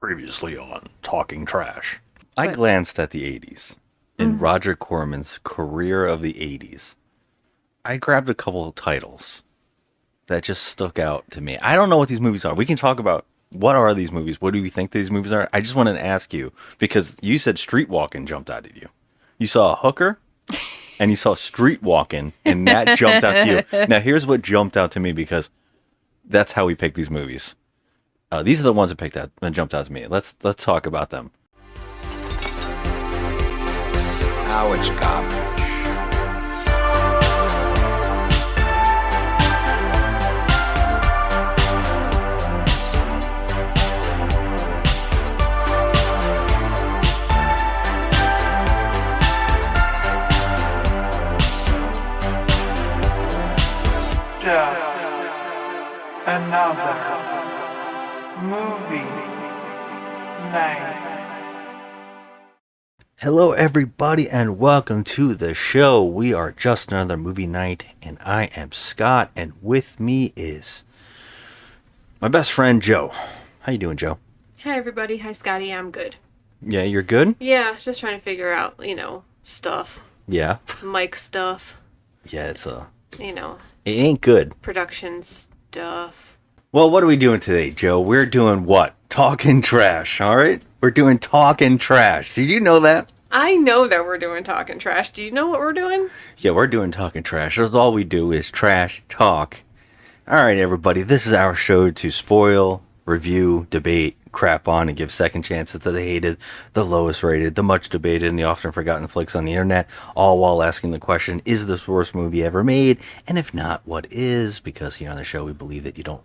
Previously on Talking Trash. I But glanced at the 80s in Roger Corman's career of the 80s. I grabbed a couple of titles that just stuck out to me. I don't know what these movies are. We can talk about what are these movies? What do you think these movies are? I just wanted to ask you because you said street walking jumped out at you. You saw a hooker and you saw street walking and that jumped out to you. Now here's what jumped out to me because that's how we pick these movies. These are the ones that picked out and jumped out to me. Let's talk about them. Now it's garbage. Just another movie night. Hello, everybody, and welcome to the show. We are Just Another Movie Night, and I am Scott, and with me is my best friend, Joe. How you doing, Joe? hi everybody, hi Scotty, I'm good. Yeah, you're good? Yeah, just trying to figure out, stuff, Yeah. mic stuff, Yeah, it ain't good. production stuff. Well, what are we doing today, Joe? We're doing what? Talking trash, all right? We're doing talking trash. Did you know that? I know that we're doing talking trash. Do you know what we're doing? Yeah, we're doing talking trash. That's all we do is trash talk. All right, everybody, this is our show to spoil, review, debate, crap on, and give second chances to the hated, the lowest rated, the much debated, and the often forgotten flicks on the internet, all while asking the question, is this the worst movie ever made? And if not, what is? Because here on the show, we believe that you can't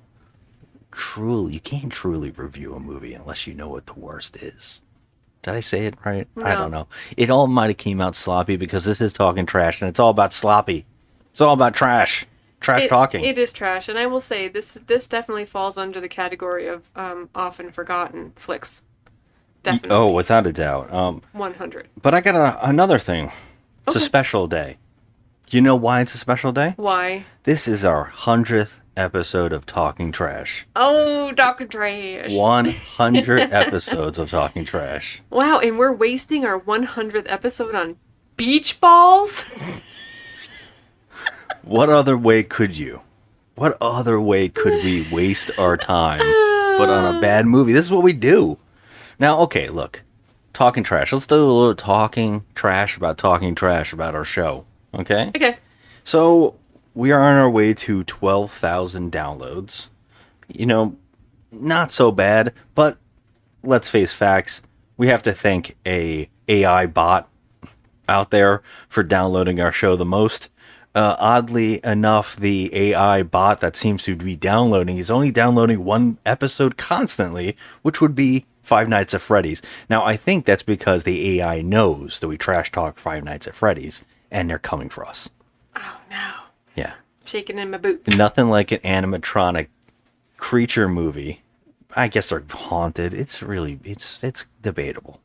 truly review a movie unless you know what the worst is. Did I say it right? I No. don't know. It all might have came out sloppy because this is talking trash, and it's all about sloppy. It's all about trash. Trash talking. It is trash, and I will say this definitely falls under the category of often forgotten flicks. Definitely. Oh, without a doubt. 100. But I got another thing. It's a Okay. special day. You know why it's a special day? Why? This is our 100th episode of Talking Trash. Oh, talking trash. 100 episodes of Talking Trash. Wow, and we're wasting our 100th episode on beach balls? What other way could you? What other way could we waste our time but on a bad movie? This is what we do. Now, okay, look. Talking trash. Let's do a little talking trash about our show. Okay? Okay. So, we are on our way to 12,000 downloads. You know, not so bad, but let's face facts. We have to thank a AI bot out there for downloading our show the most. Oddly enough, the AI bot that seems to be downloading is only downloading one episode constantly, which would be Five Nights at Freddy's. Now, I think that's because the AI knows that we trash talk Five Nights at Freddy's, and they're coming for us. Oh no. Yeah. Shaking in my boots. Nothing like an animatronic creature movie. I guess they're haunted. It's debatable.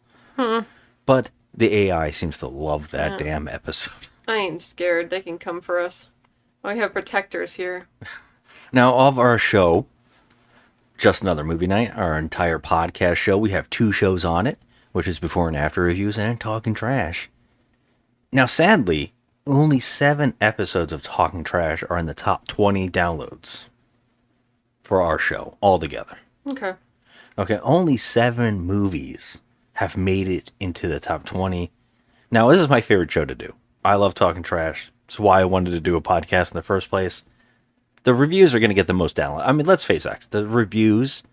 But the AI seems to love that damn episode. I ain't scared. They can come for us. We have protectors here. Now, of our show, Just Another Movie Night, our entire podcast show, we have two shows on it, which is before and after reviews and Talking Trash. Now, sadly, only 7 episodes of Talking Trash are in the top 20 downloads for our show altogether. Okay. Okay, only 7 movies have made it into the top 20. Now, this is my favorite show to do. I love talking trash. It's why I wanted to do a podcast in the first place. The reviews are going to get the most download. I mean, let's face it. The reviews,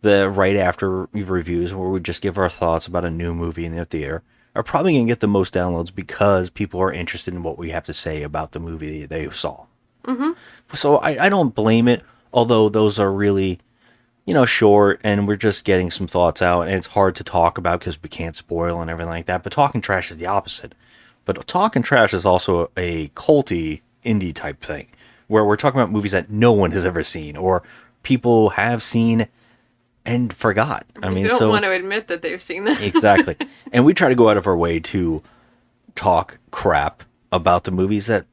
the right after reviews where we just give our thoughts about a new movie in the theater, are probably going to get the most downloads because people are interested in what we have to say about the movie they saw. Mm-hmm. So I don't blame it, although those are really, short, and we're just getting some thoughts out, and it's hard to talk about because we can't spoil and everything like that. But Talking Trash is the opposite. But Talking Trash is also a culty indie type thing, where we're talking about movies that no one has ever seen, or people have seen and forgot. You don't want to admit that they've seen that. Exactly. And we try to go out of our way to talk crap about the movies that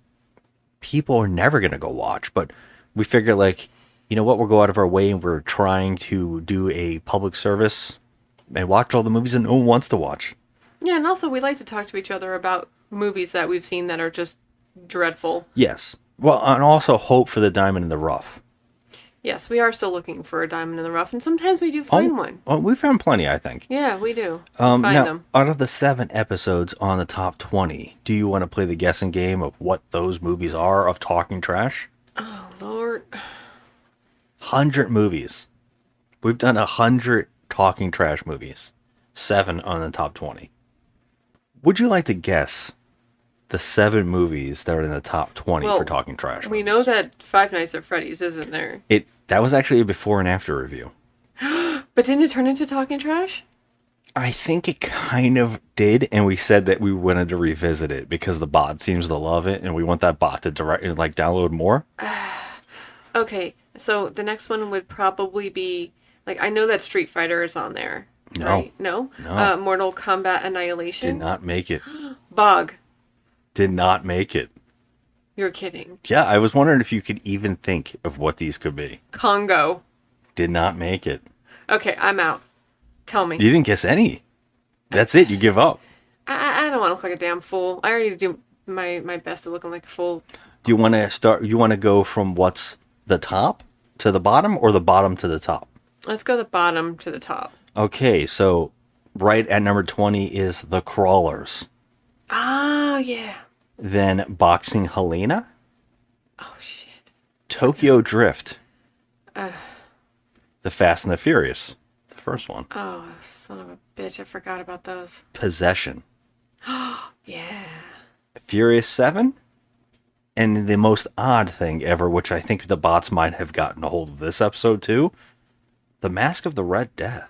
people are never going to go watch. But we figure, like, you know what, we'll go out of our way and we're trying to do a public service and watch all the movies that no one wants to watch. Yeah, and also we like to talk to each other about movies that we've seen that are just dreadful. Yes. Well, and also hope for the diamond in the rough. Yes, we are still looking for a diamond in the rough, and sometimes we do find one. Well, we found plenty, I think. Yeah, we do. Find Now, them. out of the 7 episodes on the top 20, do you want to play the guessing game of what those movies are of talking trash? Oh, Lord. 100 movies. We've done 100 talking trash movies. 7 on the top 20. Would you like to guess the 7 movies that are in the top 20 Well, for talking trash We movies? know that Five Nights at Freddy's isn't there. That was actually a before and after review. But didn't it turn into talking trash? I think it kind of did, and we said that we wanted to revisit it because the bot seems to love it, and we want that bot to download more. Okay, so the next one would probably be, I know that Street Fighter is on there. No. Right? No? No. Mortal Kombat Annihilation? Did not make it. Bog. Did not make it. You're kidding. Yeah, I was wondering if you could even think of what these could be. Congo. Did not make it. Okay, I'm out. Tell me. You didn't guess any. That's it. You give up. I don't want to look like a damn fool. I already do my best at looking like a fool. Do you want to start? You want to go from what's the top to the bottom, or the bottom to the top? Let's go the bottom to the top. Okay, so right at number 20 is The Crawlers. Ah, yeah. Then Boxing Helena, Oh, shit. Tokyo Drift, The Fast and the Furious, the first one, Oh, son of a bitch. I forgot about those. Possession, Yeah. Furious 7, and the most odd thing ever, which I think the bots might have gotten a hold of this episode too, The Mask of the Red Death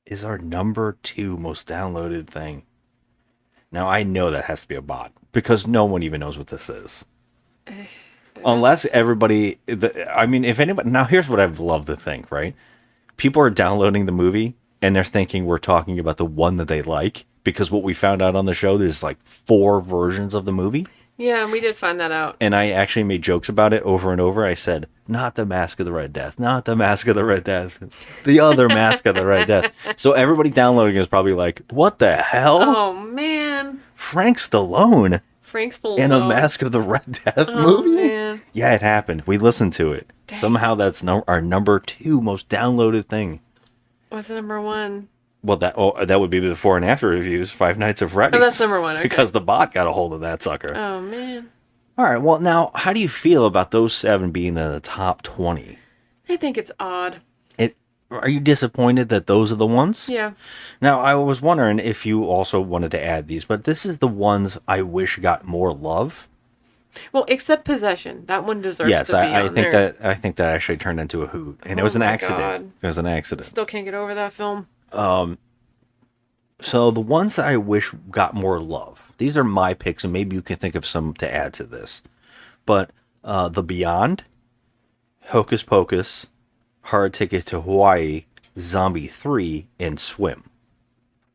is our number 2 most downloaded thing. Now, I know that has to be a bot, because no one even knows what this is. Unless everybody, if anybody, now here's what I've loved to think, right? People are downloading the movie, and they're thinking we're talking about the one that they like, because what we found out on the show, there's 4 versions of the movie. Yeah, we did find that out. And I actually made jokes about it over and over. I said, not the Mask of the Red Death, not the Mask of the Red Death, the other Mask of the Red Death. So everybody downloading is probably like, what the hell? Oh, man. Frank Stallone Frank Stallone. in a Mask of the Red Death Oh, movie? man. Yeah, it happened. We listened to it. Dang. Somehow that's our number 2 most downloaded thing. What's number 1? Well, that would be the before and after reviews, Five Nights at Freddy's. Oh, that's number 1, okay. Because the bot got a hold of that sucker. Oh, man. All right, well, now, how do you feel about those 7 being in the top 20? I think it's odd. Are you disappointed that those are the ones? Yeah. Now, I was wondering if you also wanted to add these, but this is the ones I wish got more love. Well, except Possession. That one deserves Yes, to be I on think there. I think that actually turned into a hoot, and it Oh was an my accident. God. It was an accident. Still can't get over that film. So the ones that I wish got more love, these are my picks, and maybe you can think of some to add to this. But The Beyond, Hocus Pocus, Hard Ticket to Hawaii, Zombie 3, and Swim.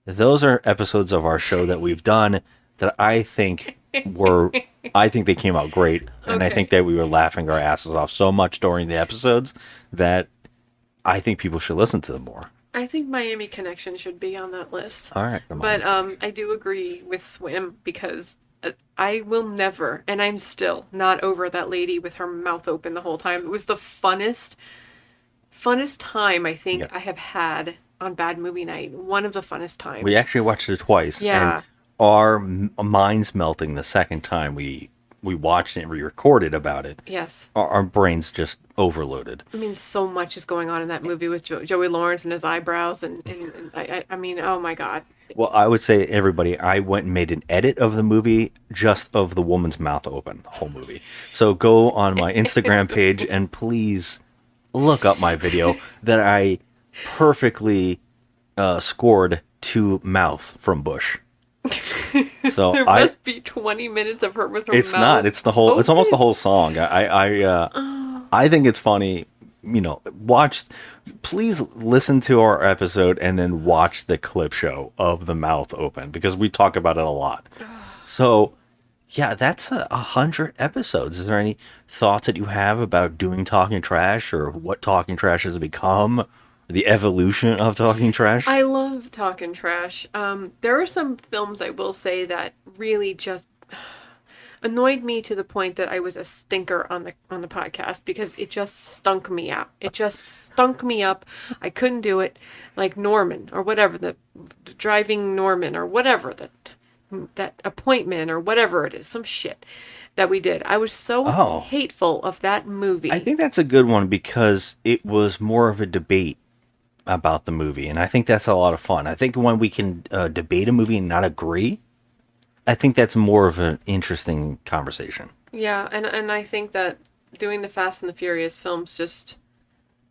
Those are episodes of our show that we've done that I think they came out great. And I Okay. think that we were laughing our asses off so much during the episodes that I think people should listen to them more. I think Miami Connection should be on that list. All right. come on. But I do agree with Swim because I will never, and I'm still not over that lady with her mouth open the whole time. It was the funnest time I think Yeah. I have had on Bad Movie Night. One of the funnest times. We actually watched it twice. Yeah. And our minds melting the second time we watched it and we recorded about it. Yes. Our brains just overloaded. I mean, so much is going on in that movie with Joey Lawrence and his eyebrows, and I mean, oh my God. Well, I would say everybody, I went and made an edit of the movie just of the woman's mouth open, the whole movie. So go on my Instagram page and please look up my video that I perfectly scored to mouth from Bush. So There must be 20 minutes of her with her it's mouth. not. It's the whole. It's almost the open. whole song. I think it's funny. You know, please listen to our episode and then watch the clip show of the mouth open because we talk about it a lot. So, yeah, that's 100 episodes. Is there any thoughts that you have about doing Talking Trash or what Talking Trash has become The evolution of talking trash. I love talking trash. There are some films I will say that really just annoyed me to the point that I was a stinker on the podcast because it just stunk me out. It just stunk me up. I couldn't do it. Like Norman or whatever, the driving Norman or whatever, that appointment or whatever it is, some shit that we did. I was so Oh. hateful of that movie. I think that's a good one because it was more of a debate about the movie, and I think that's a lot of fun. I think when we can debate a movie and not agree, I think that's more of an interesting conversation. Yeah, and I think that doing the Fast and the Furious films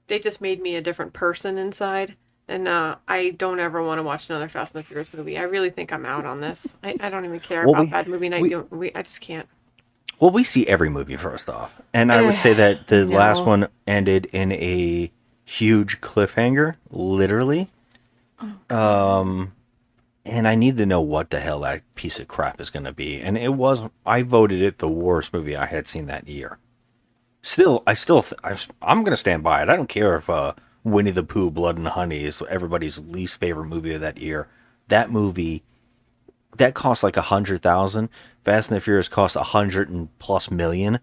they just made me a different person inside. And I don't ever want to watch another Fast and the Furious movie. I really think I'm out on this. I don't even care Well, about that movie night. I just can't. Well, we see every movie first off, and I would say that the No. last one ended in a huge cliffhanger, literally. And I need to know what the hell that piece of crap is going to be. And I voted it the worst movie I had seen that year. I'm going to stand by it. I don't care if Winnie the Pooh, Blood and Honey is everybody's least favorite movie of that year. That movie, that cost like $100,000. Fast and the Furious cost $100+ million.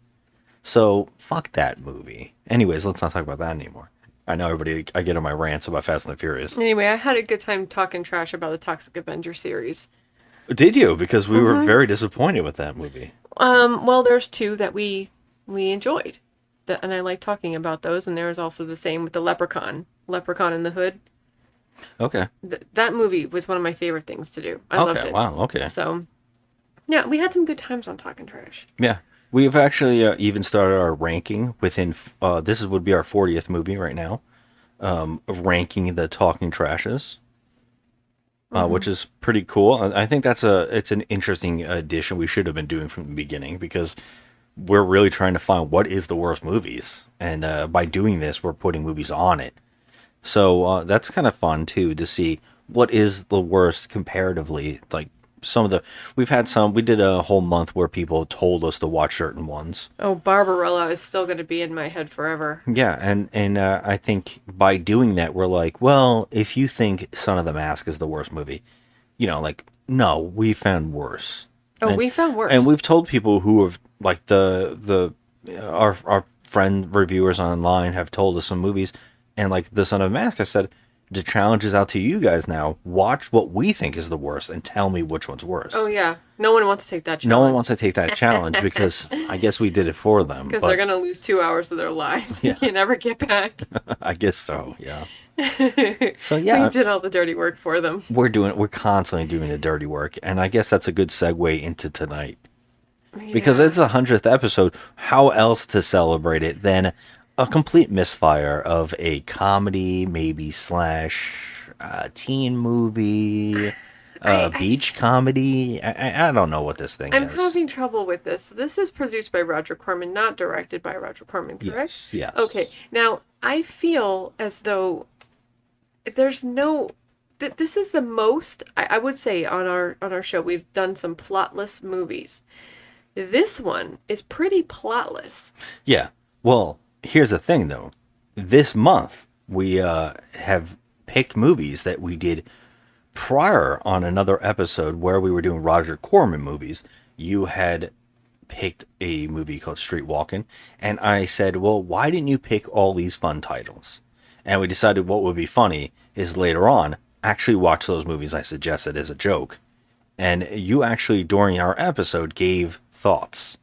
So fuck that movie. Anyways, let's not talk about that anymore. I know I get on my rants about Fast and the Furious. Anyway, I had a good time talking trash about the Toxic Avenger series. Did you? Because we were very disappointed with that movie. Well, there's two that we enjoyed, and I like talking about those. And there was also the same with the Leprechaun in the Hood. Okay. That movie was one of my favorite things to do. I loved it. Wow. Okay. So, yeah, we had some good times on talking trash. Yeah. We've actually even started our ranking within. This would be our 40th movie right now, of ranking the talking trashes, which is pretty cool. I think it's an interesting addition we should have been doing from the beginning because we're really trying to find what is the worst movies, and by doing this, we're putting movies on it. So that's kind of fun too to see what is the worst comparatively. Like we did a whole month where people told us to watch certain ones. Oh, Barbarella is still going to be in my head forever. Yeah, and I think by doing that, we're like, well, if you think Son of the Mask is the worst movie, like, no, we found worse. We found worse. And we've told people who have, like, our friend reviewers online have told us some movies, and like the Son of the Mask, I said, the challenge is out to you guys now. Watch what we think is the worst and tell me which one's worse. Oh, yeah. No one wants to take that challenge. No one wants to take that challenge because I guess we did it for them. Because they're going to lose 2 hours of their lives. Yeah. You can never get back. I guess so, yeah. So, yeah. We did all the dirty work for them. We're constantly doing the dirty work. And I guess that's a good segue into tonight. Because it's a 100th episode. How else to celebrate it than a complete misfire of a comedy, maybe / teen movie, beach comedy. I don't know what this thing is. I'm having trouble with this. This is produced by Roger Corman, not directed by Roger Corman, correct? Yes. Okay. Now, I feel as though there's no... This is the most... I would say on our show, we've done some plotless movies. This one is pretty plotless. Yeah. Well, here's the thing, though. This month, we have picked movies that we did prior on another episode where we were doing Roger Corman movies. You had picked a movie called Street Walkin', and I said, well, why didn't you pick all these fun titles? And we decided what would be funny is later on, actually watch those movies I suggested as a joke. And you actually, during our episode, gave thoughts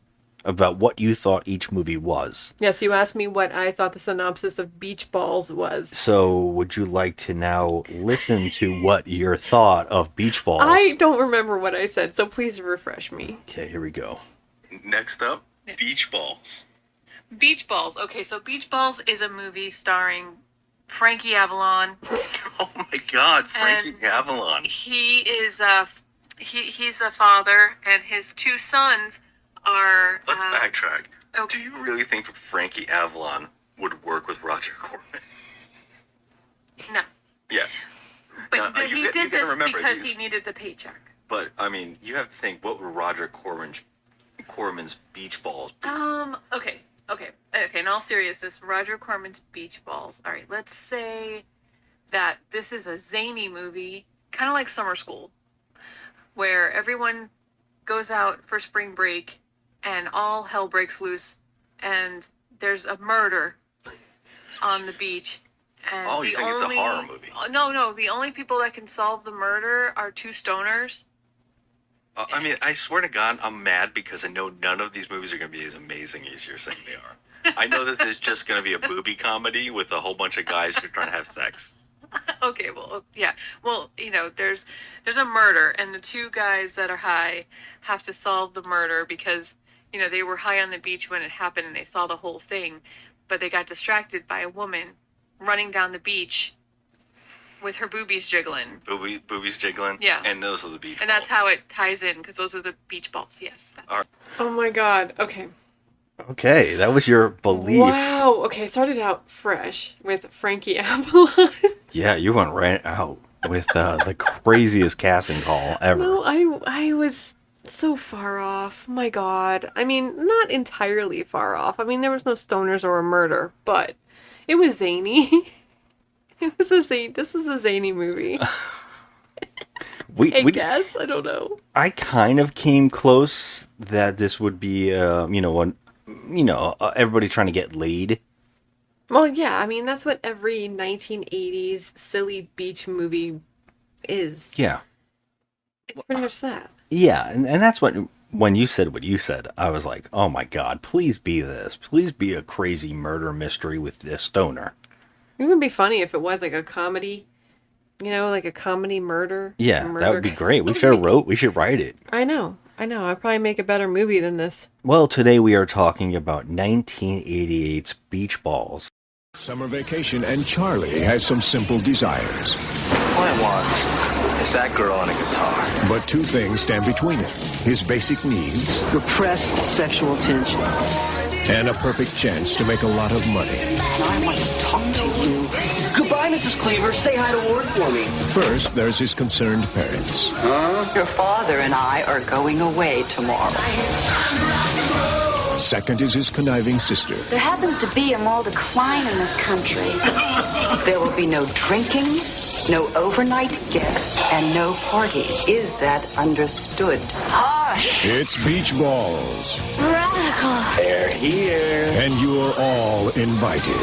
about what you thought each movie was. Yes, you asked me what I thought the synopsis of Beach Balls was. So, would you like to now listen to what your thought of Beach Balls? I don't remember what I said, so please refresh me. Okay, here we go. Next up, Beach Balls. Beach Balls. Okay, so Beach Balls is a movie starring Frankie Avalon. Oh my God, Frankie And Avalon. He is he's a father, and his two sons are. Let's backtrack. Okay. Do you really think Frankie Avalon would work with Roger Corman? No, Yeah, but No, he you did gotta this remember, because he's- he needed the paycheck. but I mean, you have to think, what would Roger Corman's Beach Balls be? Okay. In all seriousness, Roger Corman's Beach Balls. All right, let's say that this is a zany movie, kind of like Summer School, where everyone goes out for spring break and all hell breaks loose and there's a murder on the beach. And Oh, you think it's a horror movie? No. The only people that can solve the murder are two stoners. I mean, I swear to God, I'm mad because I know none of these movies are going to be as amazing as you're saying they are. I know this is just going to be a booby comedy with a whole bunch of guys who are trying to have sex. Okay, well, yeah. Well, there's a murder, and the two guys that are high have to solve the murder because, they were high on the beach when it happened and they saw the whole thing, but they got distracted by a woman running down the beach with her boobies jiggling. Boobies jiggling? Yeah. And those are the beach balls. And that's how it ties in, because those are the beach balls. Yes. All right. Oh my God. Okay. Okay, that was your belief. Wow. Okay, started out fresh with Frankie Avalon. Yeah, you went right out with the craziest casting call ever. No, I was so far off. My God. I mean, not entirely far off. I mean, there was no stoners or a murder, but it was zany. This was a zany movie. I guess. I don't know. I kind of came close that this would be, everybody trying to get laid. Well, yeah. I mean, that's what every 1980s silly beach movie is. Yeah. It's pretty much that. Yeah, and that's when you said what you said, I was like, oh my God, please be this. Please be a crazy murder mystery with this stoner. It would be funny if it was like a comedy, like a comedy murder. Yeah, murder that would be great. We should write it. I know. I'd probably make a better movie than this. Well, today we are talking about 1988's Beach Balls. Summer vacation, and Charlie has some simple desires. All I want is that girl on a guitar. But two things stand between him. His basic needs Repressed sexual tension. and a perfect chance to make a lot of money. I want to talk to you. Goodbye, Mrs. Cleaver. Say hi to Ward for me. First, there's his concerned parents. Your father and I are going away tomorrow. Second is his conniving sister. There happens to be a moral decline in this country. There will be no drinking, no overnight guests, and no parties. Is that understood? Hush! It's Beach Balls, Radical! They're here. and you're all invited.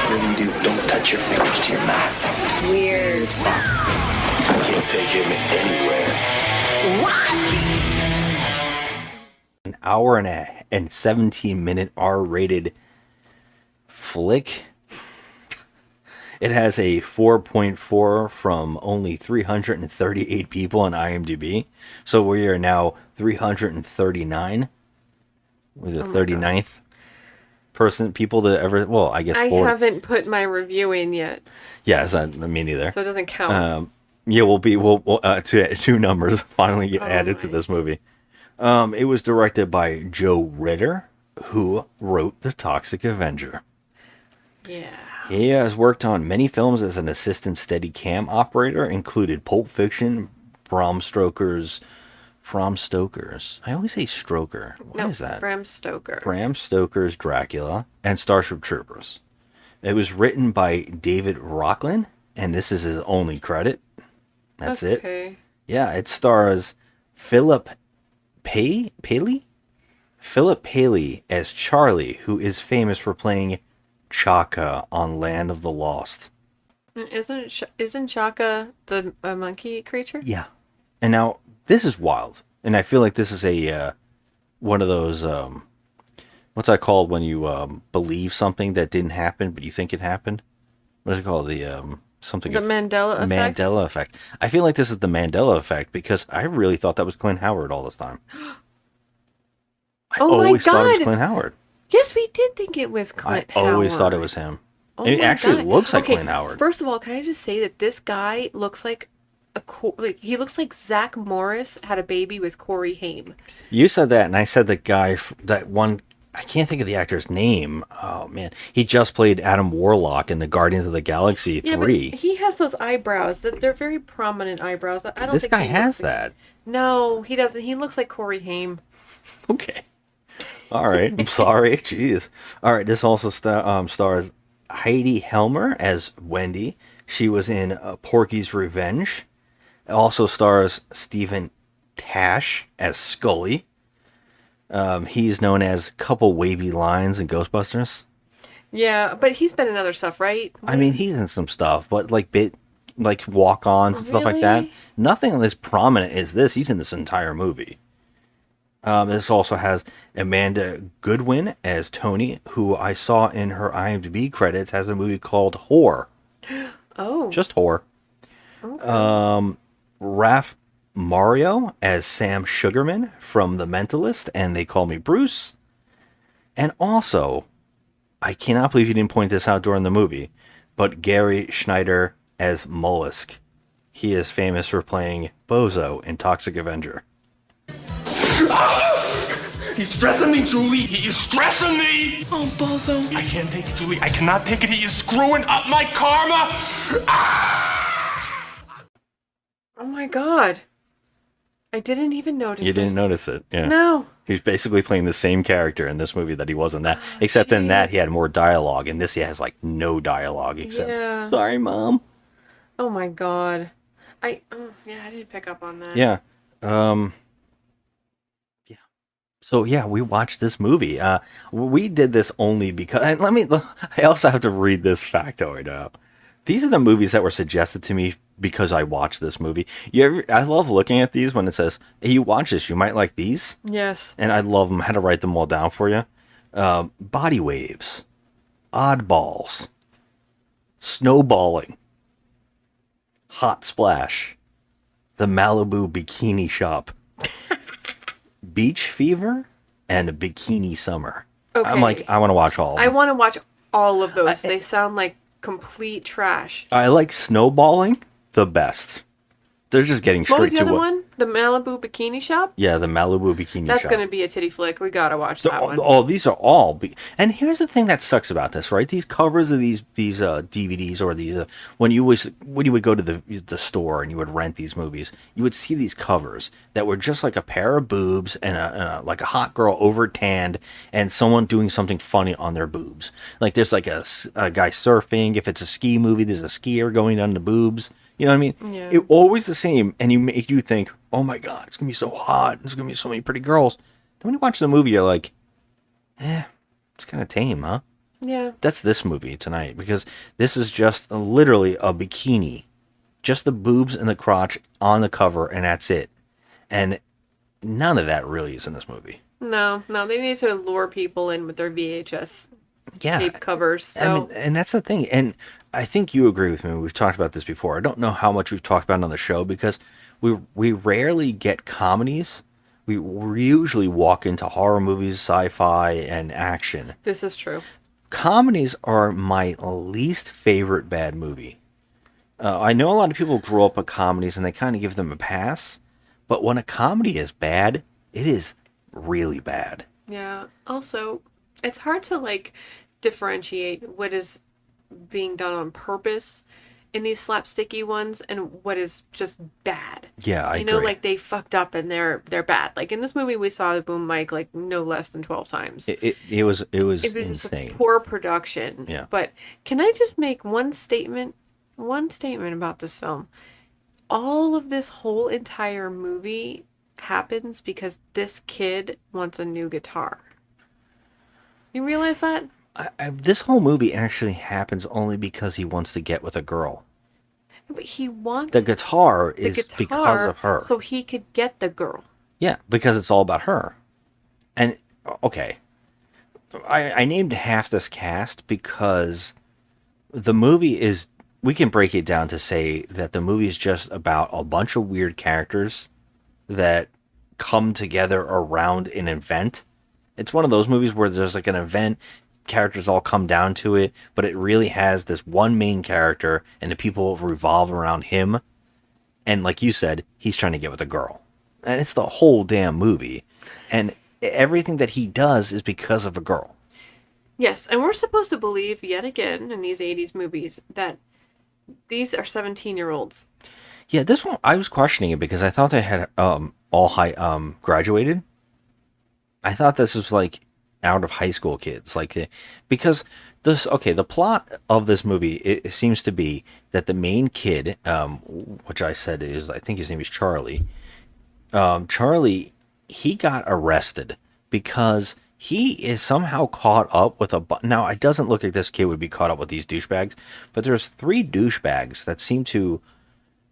Whatever you do, don't touch your fingers to your mouth. Weird. I can't take him anywhere. An hour and 17-minute R-rated flick. It has a 4.4 from only 338 people on IMDb. So we are now 339. We're the 39th people to ever. Well, I guess I 40. haven't put my review in yet, Yeah, it's not me neither. so it doesn't count. Yeah, we'll two numbers finally get added to my. this movie. It was directed by Joe Ritter, who wrote The Toxic Avenger. Yeah. He has worked on many films as an assistant Steadicam operator, included Pulp Fiction, Bram Stoker's. I always say Stroker. What is that? Bram Stoker. Bram Stoker's Dracula and Starship Troopers. It was written by David Rocklin, and this is his only credit. That's it. Okay. Yeah, it stars Philip Paley? Philip Paley as Charlie, who is famous for playing Chaka on Land of the Lost. Isn't Chaka the monkey creature? Yeah. And now, this is wild. And I feel like this is a one of those, what's that called when you believe something that didn't happen, but you think it happened? What is it called? The Mandela effect? Mandela effect. I feel like this is the Mandela effect because I really thought that was Clint Howard all this time. I Oh my always thought it was God. Clint Howard. Yes, we did think it was Clint I always Howard. thought it was him. Oh It my actually God. looks like Okay, Clint Howard. First of all, can I just say that this guy looks like he looks like Zach Morris had a baby with Corey Haim. You said that, and I said the guy, that one, I can't think of the actor's name. Oh, man. He just played Adam Warlock in the Guardians of the Galaxy 3. But he has those eyebrows. They're very prominent eyebrows. I don't This think guy he has looks like- that. No, he doesn't. He looks like Corey Haim. Okay. All right. I'm sorry. Jeez. All right. This also stars Heidi Helmer as Wendy. She was in Porky's Revenge. It also stars Stephen Tash as Scully. He's known as Couple Wavy Lines in Ghostbusters. Yeah, but he's been in other stuff, right? I mean, he's in some stuff, but like walk-ons and stuff like that. Really? Nothing as prominent as this. He's in this entire movie. This also has Amanda Goodwin as Tony, who I saw in her IMDb credits has a movie called Whore. Oh. Just Whore. Okay. Raph Mario as Sam Sugarman from The Mentalist and They Call Me Bruce. And also, I cannot believe you didn't point this out during the movie, but Gary Schneider as Mollusk. He is famous for playing Bozo in Toxic Avenger. He's stressing me, Julie. He is stressing me. Oh, Bozo. I can't take it, Julie. I cannot take it. He is screwing up my karma. Oh my god. I didn't even notice You it. didn't notice it, yeah. No. He's basically playing the same character in this movie that he was in that. Except in that, he had more dialogue. In this, he has, like, no dialogue except, Yeah. sorry, Mom. Oh my god. I didn't pick up on that. Yeah. Yeah. So, yeah, we watched this movie. We did this only because... And I also have to read this factoid out. These are the movies that were suggested to me because I watched this movie. I love looking at these when it says, hey, you watch this, you might like these. Yes. And I love them. I had to write them all down for you. Body Waves. Oddballs. Snowballing. Hot Splash. The Malibu Bikini Shop. Beach Fever. And Bikini Summer. Okay. I'm like, I want to watch all of them. I want to watch all of those. They sound like complete trash. I like Snowballing the best. They're just getting What straight was the to other what... one? The Malibu Bikini Shop? Yeah, the Malibu Bikini That's Shop. going to be a titty flick. We got to watch that one. Oh, these are all... And here's the thing that sucks about this, right? These covers of these DVDs or these... when you would go to the store and you would rent these movies, you would see these covers that were just like a pair of boobs and like a hot girl over tanned and someone doing something funny on their boobs. Like there's like a guy surfing. If it's a ski movie, there's a skier going down the boobs. You know what I mean? Yeah. It always the same, and you think, oh my god, it's gonna be so hot. There's gonna be so many pretty girls. Then when you watch the movie, you're like, it's kind of tame, huh? Yeah. That's this movie tonight because this is just literally a bikini, just the boobs and the crotch on the cover, and that's it. And none of that really is in this movie. No, they need to lure people in with their VHS tape covers. So. I mean, and that's the thing. And I think you agree with me. We've talked about this before. I don't know how much we've talked about it on the show because we rarely get comedies. We usually walk into horror movies, sci-fi, and action. This is true. Comedies are my least favorite bad movie. I know a lot of people grow up with comedies and they kind of give them a pass. But when a comedy is bad, it is really bad. Yeah. Also, it's hard to differentiate what is being done on purpose in these slapsticky ones and what is just bad. Yeah, I agree. You know, agree. they fucked up and they're bad. Like in this movie, we saw the boom mic no less than 12 times. It was insane. A poor production. Yeah. But can I just make one statement about this film? All of this whole entire movie happens because this kid wants a new guitar. You realize that? This whole movie actually happens only because he wants to get with a girl. But he wants The guitar is because of her. so he could get the girl. Yeah, because it's all about her. And, okay. I named half this cast because the movie is... We can break it down to say that the movie is just about a bunch of weird characters that come together around an event. It's one of those movies where there's like an event, characters all come down to it, but it really has this one main character and the people revolve around him. And like you said, he's trying to get with a girl. And it's the whole damn movie. And everything that he does is because of a girl. Yes, and we're supposed to believe, yet again, in these 80s movies, that these are 17-year-olds. Yeah, this one, I was questioning it because I thought they had graduated. I thought this was like out of high school kids. Because The plot of this movie, it seems to be that the main kid, which I said is, I think his name is Charlie. Charlie, he got arrested because he is somehow caught up with now it doesn't look like this kid would be caught up with these douchebags, but there's 3 douchebags that seem to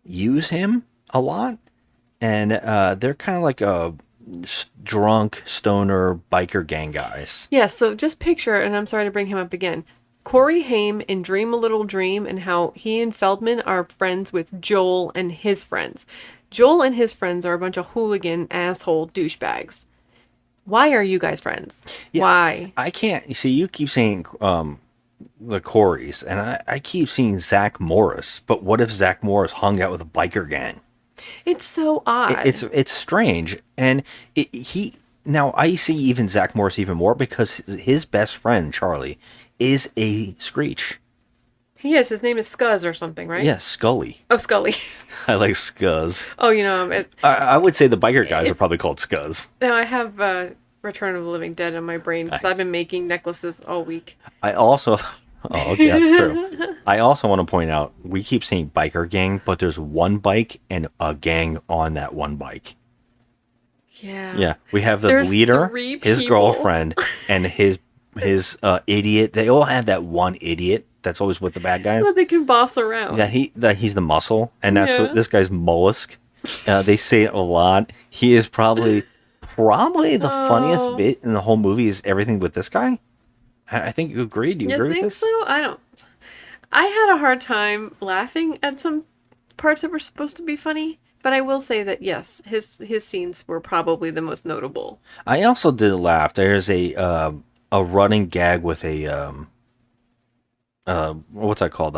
use him a lot, and they're kind of like a drunk stoner biker gang guys. Yeah, so just picture, and I'm sorry to bring him up again, Corey Haim in Dream a Little Dream, and how he and Feldman are friends with Joel and his friends. Joel and his friends are a bunch of hooligan asshole douchebags. Why are you guys friends? Yeah, Why? I can't. You see, you keep saying the Coreys, and I keep seeing Zach Morris. But what if Zach Morris hung out with a biker gang? It's so odd. It's strange, and now I see even Zach Morris even more because his best friend Charlie is a Screech. Yes, his name is Scuzz or something, right? Yes, Scully. Oh, Scully. I like Scuzz. Oh, I would say the biker guys are probably called Scuzz. now I have Return of the Living Dead on my brain because Nice. I've been making necklaces all week. I also, okay, that's true. I also want to point out we keep saying biker gang, but there's one bike and a gang on that one bike. Yeah. Yeah, we have the There's leader, 3 his people. girlfriend, and his idiot. They all have that one idiot that's always with the bad guys. Well, they can boss around. That he's the muscle, and that's Yeah. what this guy's mollusk. They say it a lot. He is probably the funniest bit in the whole movie is everything with this guy. I think you agreed. Do you agree with think this? so? I don't. I had a hard time laughing at some parts that were supposed to be funny, but I will say that yes, his scenes were probably the most notable. I also did laugh. There's a running gag with a what's that called?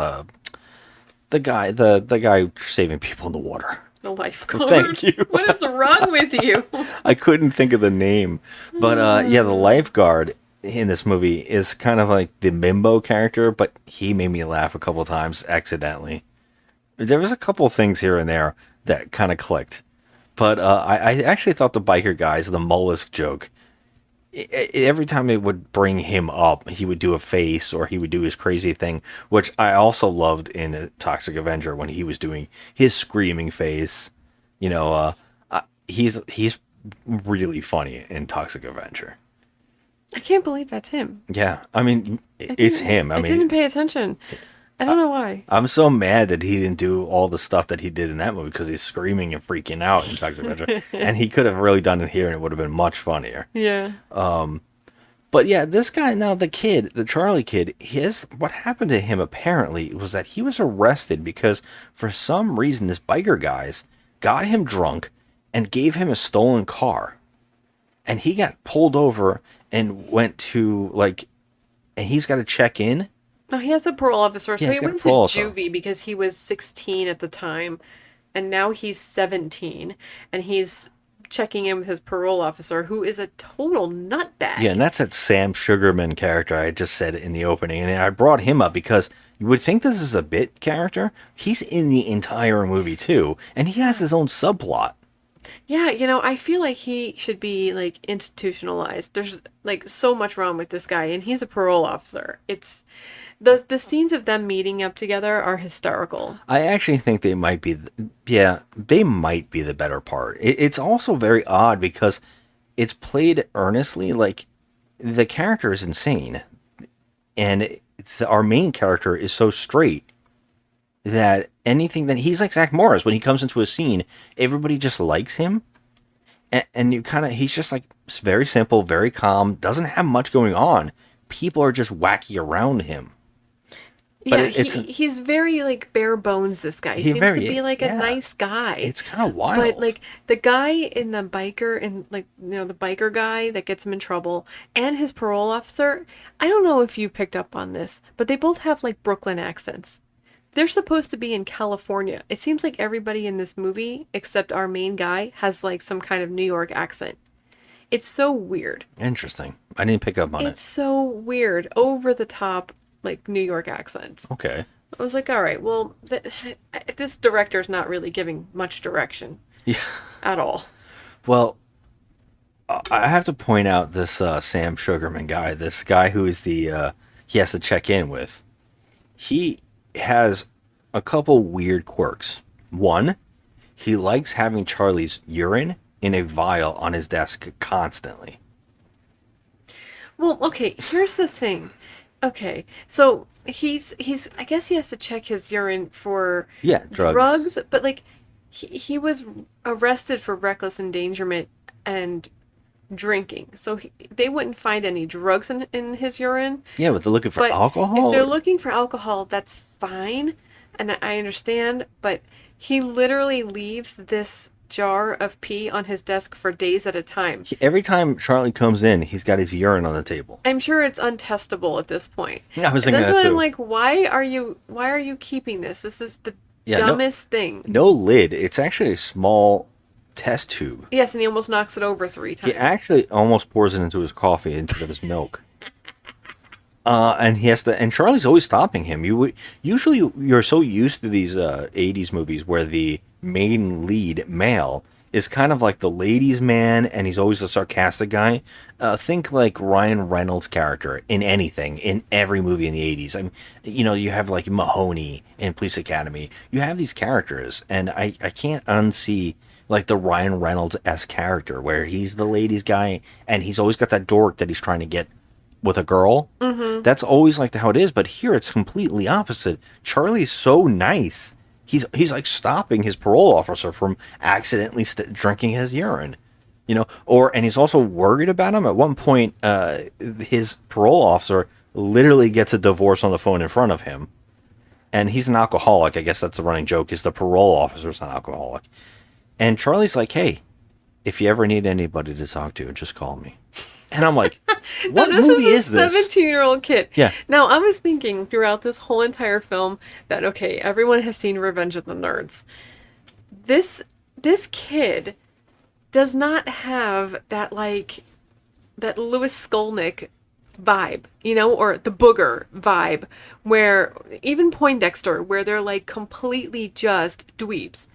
The guy saving people in the water. The lifeguard. Thank you. What is wrong with you? I couldn't think of the name, but yeah, the lifeguard in this movie is kind of like the Mimbo character, but he made me laugh a couple times accidentally. There was a couple things here and there that kind of clicked, but I actually thought the biker guys, the mollusk joke, every time it would bring him up, he would do a face or he would do his crazy thing, which I also loved in Toxic Avenger when he was doing his screaming face. You know, he's really funny in Toxic Avenger. I can't believe that's him. Yeah, I mean, it's him. I didn't mean, pay attention. I don't know why. I'm so mad that he didn't do all the stuff that he did in that movie because he's screaming and freaking out in Toxic Avenger, and he could have really done it here, and it would have been much funnier. Yeah. But yeah, this guy now, the kid, the Charlie kid, what happened to him apparently was that he was arrested because for some reason this biker guys got him drunk and gave him a stolen car, and he got pulled over and went to and he's got to check in. No, he has a parole officer, so Yeah, he he's got a went to parole officer. juvie because he was 16 at the time, and now he's 17, and he's checking in with his parole officer, who is a total nutbag. Yeah, and that's that Sam Sugarman character I just said in the opening, and I brought him up because you would think this is a bit character. He's in the entire movie too, and he has his own subplot. Yeah, I feel like he should be institutionalized. There's so much wrong with this guy, and he's a parole officer. It's the scenes of them meeting up together are hysterical. I actually think they might be, they might be the better part. It's also very odd because it's played earnestly. Like the character is insane, and our main character is so straight that anything that he's like Zach Morris when he comes into a scene, everybody just likes him, and he's just very simple, very calm, doesn't have much going on. People are just wacky around him. But yeah, he's very bare bones. This guy seems to be a nice guy. It's kind of wild. But the guy in the biker and the biker guy that gets him in trouble and his parole officer. I don't know if you picked up on this, but they both have Brooklyn accents. They're supposed to be in California. It seems like everybody in this movie, except our main guy, has some kind of New York accent. It's so weird. Interesting. I didn't pick up on it. It's so weird. Over the top, New York accents. Okay. I was all right, well, this director's not really giving much direction. Yeah. At all. Well, I have to point out this Sam Sugarman guy. This guy who is he has to check in with. He has a couple weird quirks. One, he likes having Charlie's urine in a vial on his desk constantly. Well, okay, here's the thing. Okay, so he's I guess he has to check his urine for drugs, but like he was arrested for reckless endangerment and drinking. So they wouldn't find any drugs in his urine. Yeah, but they're looking for alcohol. If they're looking for alcohol, that's fine, and I understand, but he literally leaves this jar of pee on his desk for days at a time. Every time Charlie comes in, he's got his urine on the table. I'm sure it's untestable at this point. Yeah, I was thinking that why too. I'm like, why are you keeping this? This is the dumbest thing. No lid. It's actually a small test tube. Yes, and he almost knocks it over 3 times. He actually almost pours it into his coffee instead of his milk. And he has to. And Charlie's always stopping him. Usually you're so used to these 80s movies where the main lead male is kind of like the ladies' man, and he's always a sarcastic guy. Think like Ryan Reynolds' character in anything, in every movie in the 80s. I mean, you have like Mahoney in Police Academy. You have these characters, and I can't unsee like the Ryan Reynolds-esque character where he's the ladies' guy, and he's always got that dork that he's trying to get with a girl. Mm-hmm. That's always like how it is, but here it's completely opposite. Charlie's so nice. He's like stopping his parole officer from accidentally drinking his urine, and he's also worried about him. At one point, his parole officer literally gets a divorce on the phone in front of him, and he's an alcoholic. I guess that's the running joke, is the parole officer's an alcoholic. And Charlie's like, hey, if you ever need anybody to talk to, just call me. And I'm like, what movie is this? 17-year-old kid. Yeah. Now, I was thinking throughout this whole entire film that, okay, everyone has seen Revenge of the Nerds. This kid does not have that Louis Skolnick vibe, or the Booger vibe, where even Poindexter, where they're like completely just dweebs.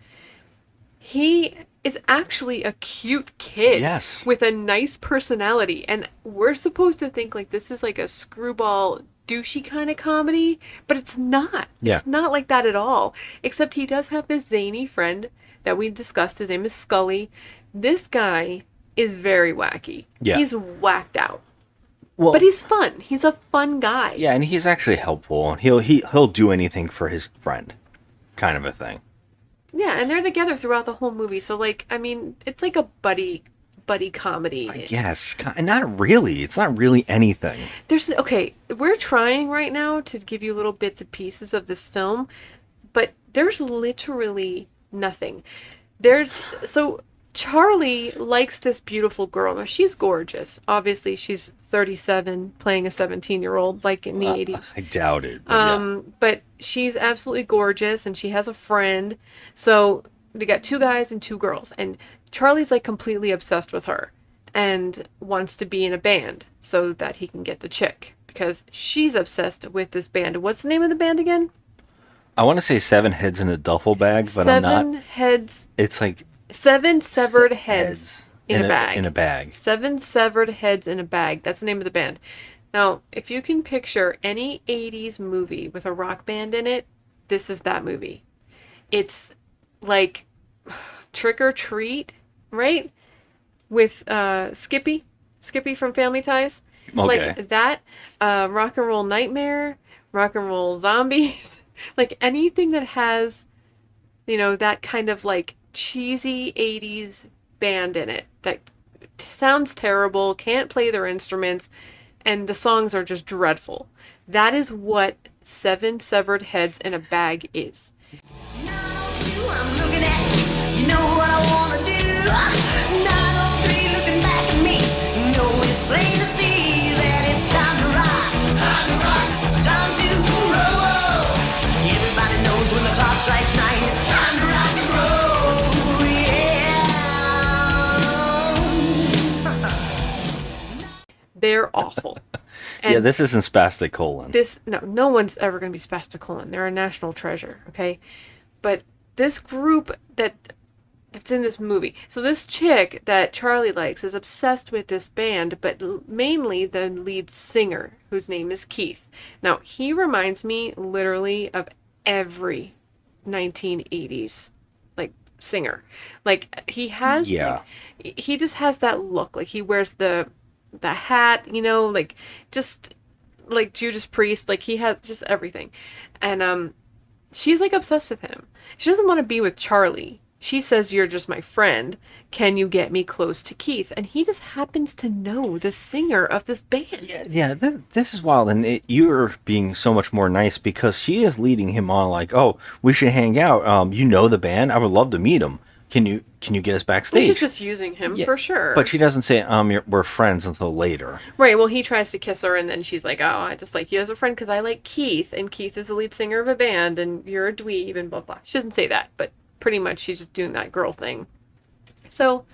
He is actually a cute kid. Yes. With a nice personality. And we're supposed to think like this is like a screwball douchey kind of comedy, but it's not. Yeah. It's not like that at all. Except he does have this zany friend that we discussed. His name is Scully. This guy is very wacky. Yeah. He's whacked out. Well, but he's fun. He's a fun guy. Yeah, and he's actually helpful. He'll do anything for his friend, kind of a thing. Yeah, and they're together throughout the whole movie. So, it's like a buddy comedy. I guess. Not really. It's not really anything. We're trying right now to give you little bits and pieces of this film, but there's literally nothing. Charlie likes this beautiful girl. Now, she's gorgeous. Obviously, she's 37, playing a 17-year-old, like in the 80s. I doubt it. But she's absolutely gorgeous, and she has a friend. So they got 2 guys and 2 girls. And Charlie's, like, completely obsessed with her and wants to be in a band so that he can get the chick. Because she's obsessed with this band. What's the name of the band again? I want to say 7 heads in a duffel bag, but I'm not. 7 heads. It's like 7 severed heads in a bag. In a bag. 7 severed heads in a bag. That's the name of the band. Now, if you can picture any 80s movie with a rock band in it, this is that movie. It's like Trick or Treat, right? With Skippy from Family Ties. Okay. Like that, Rock and Roll Nightmare, Rock and Roll Zombies. Like anything that has, that kind of like cheesy 80s band in it that sounds terrible, can't play their instruments, and the songs are just dreadful. That is what 7 severed heads in a bag is. I'm looking at you, you know what I wanna do. 903 looking back at me, you know it's plain to see that it's time to rock, time to roll. Everybody knows when the clock strikes 9, it's time to rock and roll, yeah. They're awful. Yeah, this isn't Spastic Colon. No one's ever going to be Spastic Colon. They're a national treasure, okay? But this group that that's in this movie. So this chick that Charlie likes is obsessed with this band, but mainly the lead singer, whose name is Keith. Now, he reminds me literally of every 1980s like singer. Like he has he just has that look. Like he wears the hat, like just like Judas Priest, like he has just everything. And she's like obsessed with him. She doesn't want to be with Charlie. She says, "You're just my friend. Can you get me close to Keith?" And he just happens to know the singer of this band. Yeah, this is wild. And you're being so much more nice because she is leading him on like, oh, we should hang out. You know the band. I would love to meet him. Can you get us backstage? She's just using him for sure. But she doesn't say, we're friends until later. Right, well, he tries to kiss her, and then she's like, oh, I just like you as a friend because I like Keith, and Keith is the lead singer of a band, and you're a dweeb, and blah, blah. She doesn't say that, but pretty much she's just doing that girl thing. So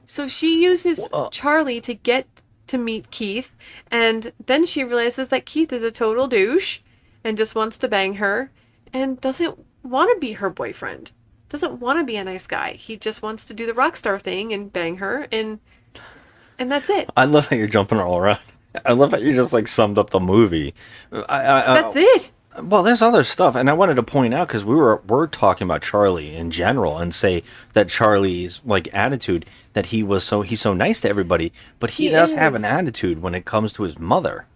she uses Charlie to get to meet Keith, and then she realizes that Keith is a total douche and just wants to bang her and doesn't want to be her boyfriend. Doesn't want to be a nice guy. He just wants to do the rock star thing and bang her, and that's it. I love how you're jumping all around. I love how you just like summed up the movie. That's it. Well, there's other stuff, and I wanted to point out because we're talking about Charlie in general, and say that Charlie's like attitude that he's so nice to everybody, but he does have an attitude when it comes to his mother.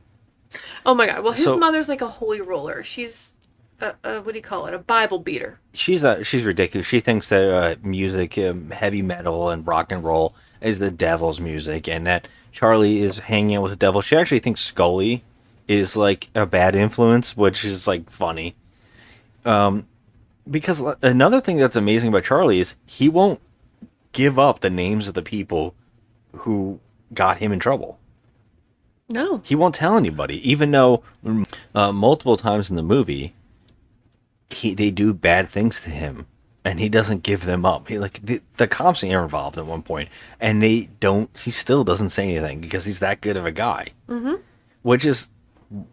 Oh my god! Well, his mother's like a holy roller. She's what do you call it? A Bible beater. She's ridiculous. She thinks that music, heavy metal, and rock and roll is the devil's music, and that Charlie is hanging out with the devil. She actually thinks Scully is like a bad influence, which is like funny. Because another thing that's amazing about Charlie is he won't give up the names of the people who got him in trouble. No. He won't tell anybody, even though multiple times in the movie they do bad things to him, and he doesn't give them up. The cops are involved at one point, and he still doesn't say anything because he's that good of a guy. Mm-hmm. Which is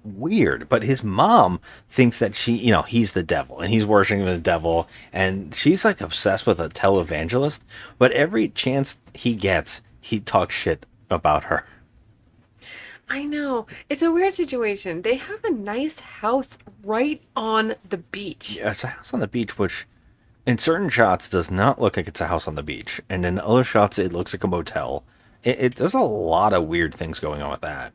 weird, but his mom thinks that he's the devil and he's worshiping the devil, and she's like obsessed with a televangelist, but every chance he gets he talks shit about her. I know, it's a weird situation. They have a nice house right on the beach. Yeah, it's a house on the beach, which in certain shots does not look like it's a house on the beach, and in other shots it looks like a motel. There's a lot of weird things going on with that.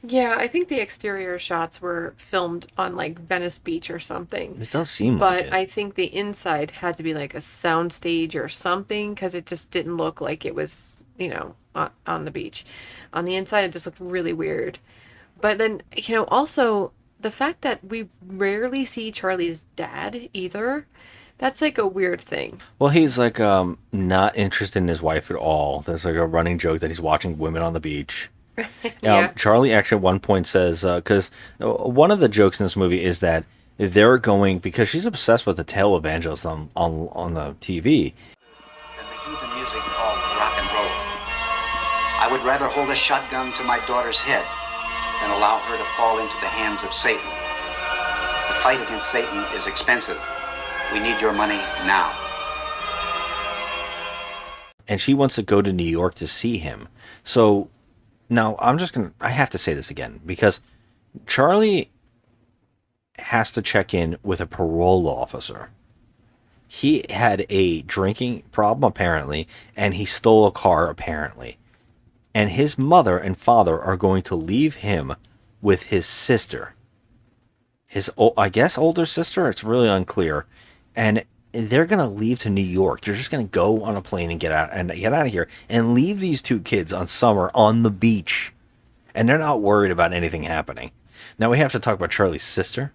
Yeah, I think the exterior shots were filmed on like Venice Beach or something. It does seem like it. But I think the inside had to be like a soundstage or something because it just didn't look like it was, on the beach. On the inside, it just looked really weird. But then, also the fact that we rarely see Charlie's dad either, that's like a weird thing. Well, he's like not interested in his wife at all. There's like a running joke that he's watching women on the beach. Yeah. Charlie actually at one point says, because one of the jokes in this movie is that they're going, because she's obsessed with the televangelist on the TV. And they do the music called rock and roll. I would rather hold a shotgun to my daughter's head than allow her to fall into the hands of Satan. The fight against Satan is expensive. We need your money now. And she wants to go to New York to see him. So now I have to say this again, because Charlie has to check in with a parole officer. He had a drinking problem, apparently, and he stole a car, apparently. And his mother and father are going to leave him with his sister. His, I guess, older sister? It's really unclear. And they're going to leave to New York. They're just going to go on a plane and get out of here and leave these two kids on summer on the beach. And they're not worried about anything happening. Now we have to talk about Charlie's sister.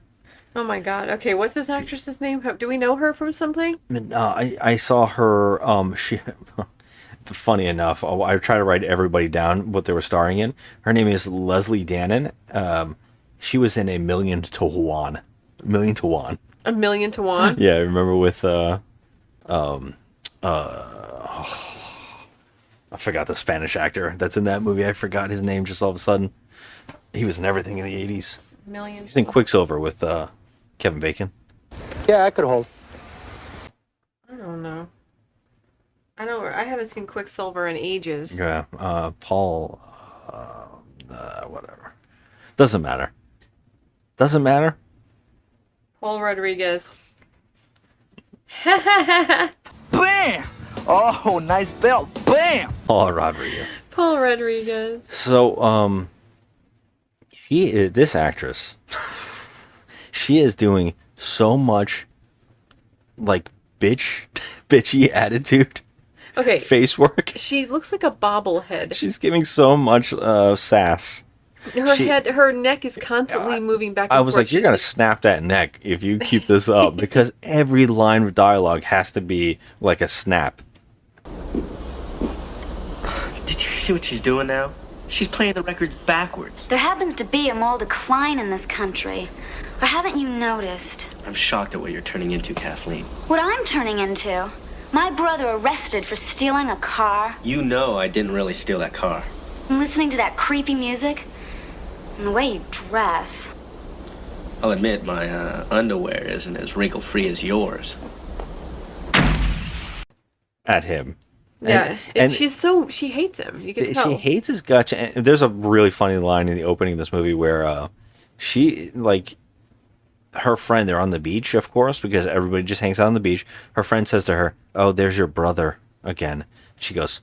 Oh my god. Okay, what's this actress's name? Do we know her from something? I saw her, she, funny enough, I try to write everybody down what they were starring in. Her name is Leslie Dannon. She was in A Million to One. A Million to One? Yeah, I remember with, I forgot the Spanish actor that's in that movie. I forgot his name just all of a sudden. He was in everything in the 80s. He's in Quicksilver with Kevin Bacon. Yeah, I could hold. I don't know. I haven't seen Quicksilver in ages. Yeah, Paul, whatever. Doesn't matter. Doesn't matter. Paul Rodriguez. Bam! Oh, nice belt. Bam! Paul Rodriguez. Paul Rodriguez. So, this actress, she is doing so much, like, bitchy attitude. Okay. Face work. She looks like a bobblehead. She's giving so much sass. Her neck is constantly moving back and forth. I was like, you're going to snap that neck if you keep this up, because every line of dialogue has to be like a snap. Did you see what she's doing now? She's playing the records backwards. There happens to be a moral decline in this country. Or haven't you noticed? I'm shocked at what you're turning into, Kathleen. What I'm turning into? My brother arrested for stealing a car. You know I didn't really steal that car. And listening to that creepy music. And the way you dress. I'll admit my underwear isn't as wrinkle-free as yours. At him. Yeah, and she hates him. You can tell. She hates his guts. And there's a really funny line in the opening of this movie where she, like, her friend, they're on the beach, of course, because everybody just hangs out on the beach. Her friend says to her, "Oh, there's your brother again." She goes,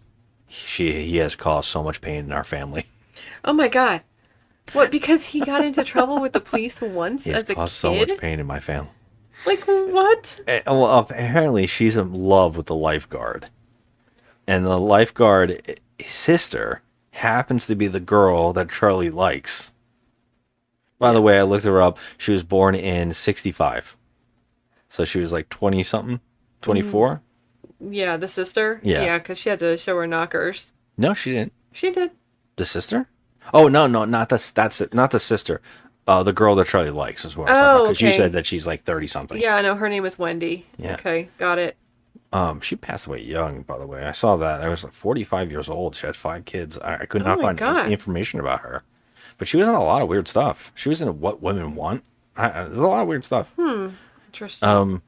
he has caused so much pain in our family. Oh my God. What, because he got into trouble with the police once He has as a caused kid? so much pain in my family. Like, what? Well, apparently she's in love with the lifeguard. And the lifeguard sister happens to be the girl that Charlie likes. By the way, I looked her up. She was born in 65. So she was like 20-something? 24? Yeah, the sister? Yeah. Yeah, because she had to show her knockers. No, she didn't. She did. The sister? Oh, no, not that's it. Not the sister. The girl that Charlie likes is what I was talking about. Because you said that she's like 30-something. Yeah, I know. Her name is Wendy. Yeah. Okay, got it. She passed away young, by the way. I saw that. I was like 45 years old. She had 5 kids. I could not find any information about her. But she was in a lot of weird stuff. She was in What Women Want. There's a lot of weird stuff. Interesting.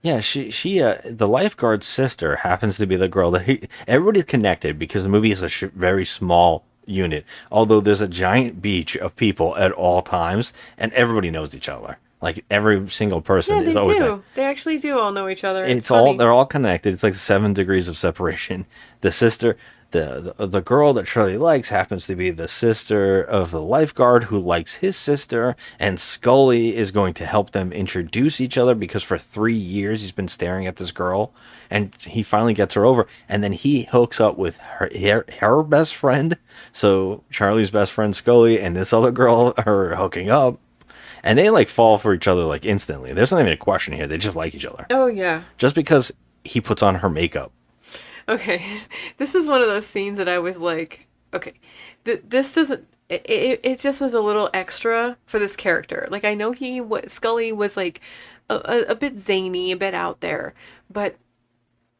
Yeah, she the lifeguard's sister happens to be the girl that everybody's connected because the movie is a very small unit. Although there's a giant beach of people at all times, and everybody knows each other. Like every single person is always there. They actually do all know each other. It's all they're all connected. It's like 7 degrees of separation. The sister, the girl that Charlie likes happens to be the sister of the lifeguard who likes his sister, and Scully is going to help them introduce each other because for 3 years he's been staring at this girl, and he finally gets her over, and then he hooks up with her best friend. So Charlie's best friend Scully and this other girl are hooking up. And they like fall for each other like instantly. There's not even a question here. They just like each other. Oh, yeah. Just because he puts on her makeup. Okay. This is one of those scenes that I was like, okay, this doesn't, it just was a little extra for this character. Like, I know Scully was like a bit zany, a bit out there, but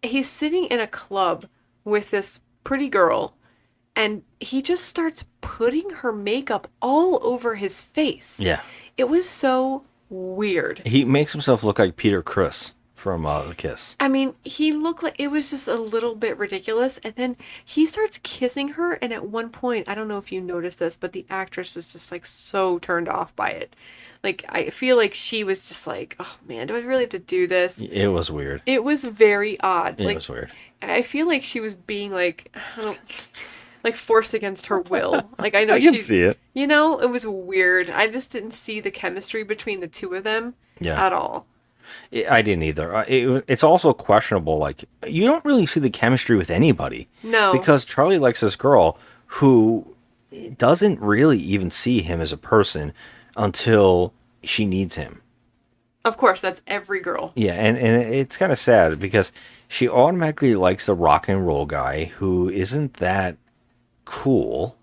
he's sitting in a club with this pretty girl, and he just starts putting her makeup all over his face. Yeah. It was so weird. He makes himself look like Peter Criss from The Kiss. I mean, he looked like it was just a little bit ridiculous. And then he starts kissing her. And at one point, I don't know if you noticed this, but the actress was just like so turned off by it. Like, I feel like she was just like, oh man, do I really have to do this? It was weird. It was very odd. It like, was weird. I feel like she was being like, like forced against her will. Like, I know I can see it. You know, it was weird. I just didn't see the chemistry between the two of them at all. I didn't either. It's also questionable. Like, you don't really see the chemistry with anybody. No. Because Charlie likes this girl who doesn't really even see him as a person until she needs him. Of course, that's every girl. Yeah, and it's kind of sad because she automatically likes the rock and roll guy who isn't that cool.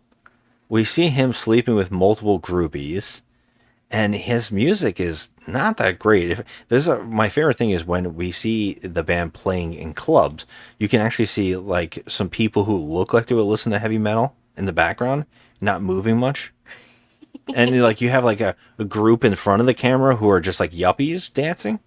We see him sleeping with multiple groupies, and his music is not that great. My favorite thing is when we see the band playing in clubs, you can actually see like some people who look like they would listen to heavy metal in the background, not moving much. And like you have like a group in front of the camera who are just like yuppies dancing,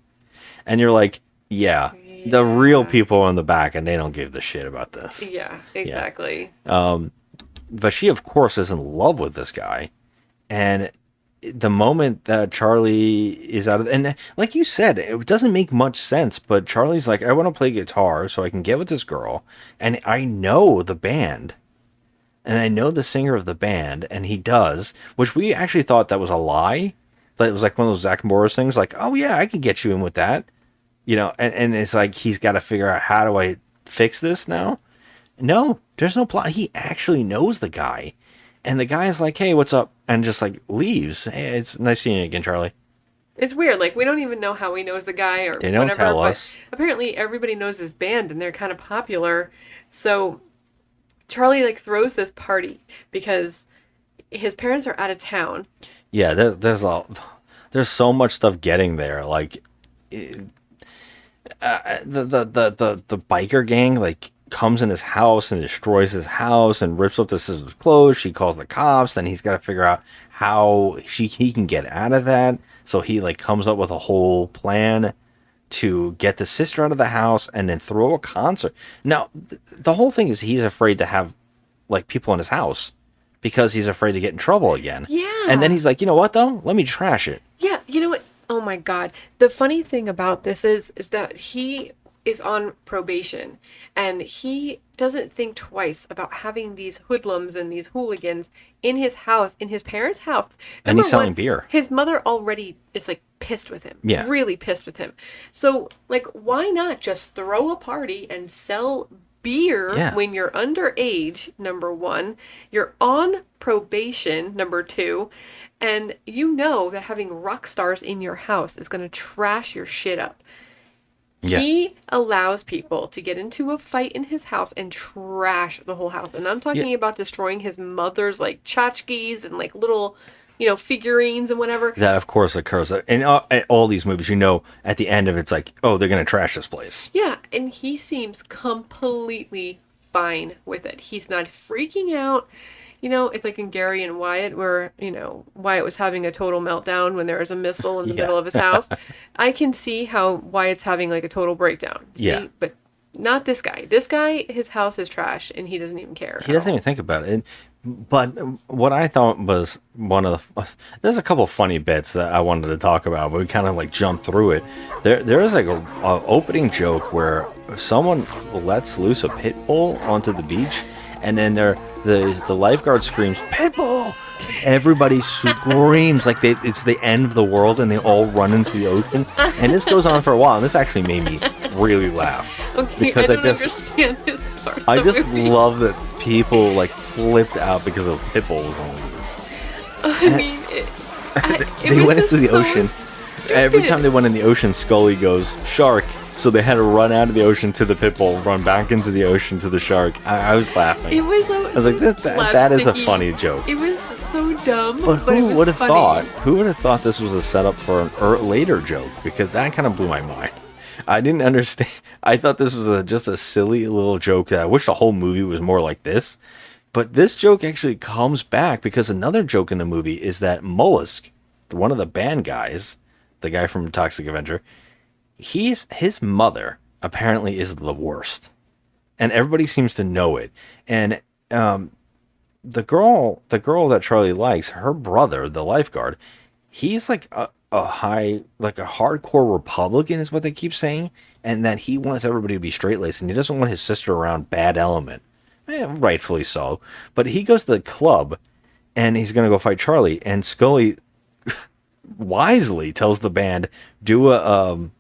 and you're like, yeah, The real people are in the back, and they don't give the shit about this. Yeah, exactly. But she, of course, is in love with this guy. And the moment that Charlie is out of... And like you said, it doesn't make much sense, but Charlie's like, I want to play guitar so I can get with this girl. And I know the band. And I know the singer of the band, and he does, which we actually thought that was a lie. That it was like one of those Zach Morris things, like, oh yeah, I can get you in with that. You know, and it's like he's got to figure out, how do I fix this now? No, there's no plot. He actually knows the guy. And the guy is like, hey, what's up? And just like leaves. Hey, it's nice seeing you again, Charlie. It's weird. Like, we don't even know how he knows the guy or they don't whatever. Tell but us. Apparently everybody knows his band and they're kind of popular. So Charlie like throws this party because his parents are out of town. Yeah, there's so much stuff getting there. Like the biker gang like comes in his house and destroys his house and rips up the sister's clothes. She calls the cops, and he's got to figure out how he can get out of that. So he like comes up with a whole plan to get the sister out of the house and then throw a concert. Now, the whole thing is he's afraid to have like people in his house because he's afraid to get in trouble again. Yeah. And then he's like, you know what though? Let me trash it. Yeah, you know what? Oh my God. The funny thing about this is that he is on probation and he doesn't think twice about having these hoodlums and these hooligans in his house, in his parents' house. And he's selling beer. His mother already is like pissed with him. Yeah. Really pissed with him. So like, why not just throw a party and sell beer when you're underage, number one, you're on probation, number two, and you know that having rock stars in your house is going to trash your shit up. Yeah. He allows people to get into a fight in his house and trash the whole house. And I'm talking about destroying his mother's like tchotchkes and like little, you know, figurines and whatever. That, of course, occurs. In all these movies, you know, at the end of it's like, oh, they're going to trash this place. Yeah, and he seems completely fine with it. He's not freaking out. You know, it's like in Gary and Wyatt where, you know, Wyatt was having a total meltdown when there was a missile in the middle of his house. I can see how Wyatt's having like a total breakdown. See? But not this guy. This guy, his house is trash and he doesn't even care. He doesn't even think about it. But what I thought was one of the... There's a couple of funny bits that I wanted to talk about, but we kind of like jumped through it. There is like a opening joke where someone lets loose a pit bull onto the beach, and then the lifeguard screams, "Pitbull!" Everybody screams like it's the end of the world, and they all run into the ocean. And this goes on for a while, and this actually made me really laugh. Okay, because I don't understand this part. I just love that people like flipped out because of Pitbull was on this. I mean, they went into the ocean. Every time they went in the ocean, Scully goes, "Shark." So they had to run out of the ocean to the pit bull, run back into the ocean to the shark. I was laughing. It was I was like, that is a funny joke. It was so dumb. But who would have thought? Who would have thought this was a setup for an later joke? Because that kind of blew my mind. I didn't understand. I thought this was just a silly little joke that I wish the whole movie was more like this. But this joke actually comes back because another joke in the movie is that Mollusk, one of the band guys, the guy from Toxic Avenger, his mother apparently is the worst, and everybody seems to know it. And the girl that Charlie likes, her brother, the lifeguard, he's like a hardcore Republican is what they keep saying, and that he wants everybody to be straight-laced, and he doesn't want his sister around Bad Element. Rightfully so. But he goes to the club, and he's going to go fight Charlie, and Scully wisely tells the band, do a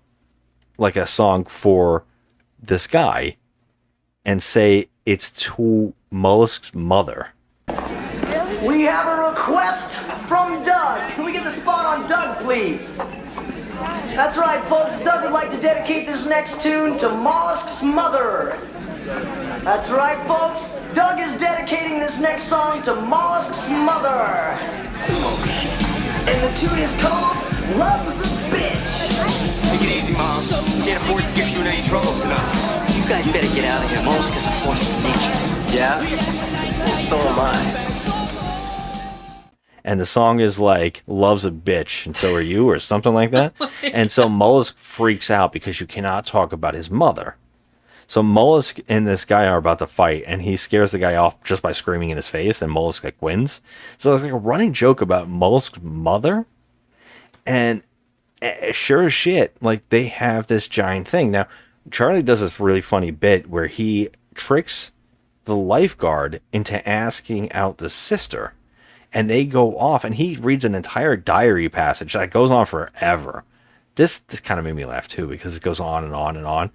song for this guy and say it's to Mollusk's mother. We have a request from Doug. Can we get the spot on Doug, please? That's right, folks. Doug would like to dedicate this next tune to Mollusk's mother. That's right, folks. Doug is dedicating this next song to Mollusk's mother. And the tune is called Loves the Bitch. Take it easy, Mom. Can't afford to get you in any trouble tonight. You guys better get out of here. Mollusk is a force of nature. Yeah? So am I. And the song is like, love's a bitch, and so are you, or something like that. And so Mollusk freaks out because you cannot talk about his mother. So Mollusk and this guy are about to fight, and he scares the guy off just by screaming in his face, and Mollusk like wins. So it's like a running joke about Mollusk's mother. And sure as shit, like they have this giant thing. Now, Charlie does this really funny bit where he tricks the lifeguard into asking out the sister. And they go off, and he reads an entire diary passage that goes on forever. This kind of made me laugh too, because it goes on and on and on.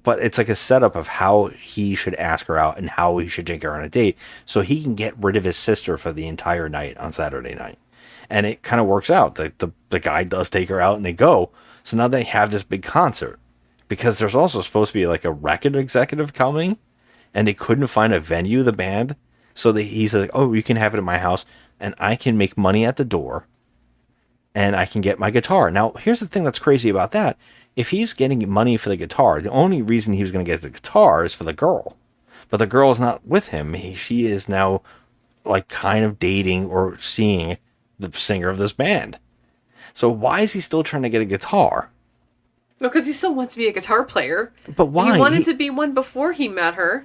But it's like a setup of how he should ask her out and how he should take her on a date, so he can get rid of his sister for the entire night on Saturday night. And it kind of works out. The guy does take her out, and they go. So now they have this big concert, because there's also supposed to be like a record executive coming, and they couldn't find a venue, the band. So he's like, oh, you can have it at my house, and I can make money at the door, and I can get my guitar. Now, here's the thing that's crazy about that. If he's getting money for the guitar, the only reason he was going to get the guitar is for the girl. But the girl is not with him. She is now like kind of dating or seeing the singer of this band. So why is he still trying to get a guitar? No, because he still wants to be a guitar player. But why? He wanted to be one before he met her.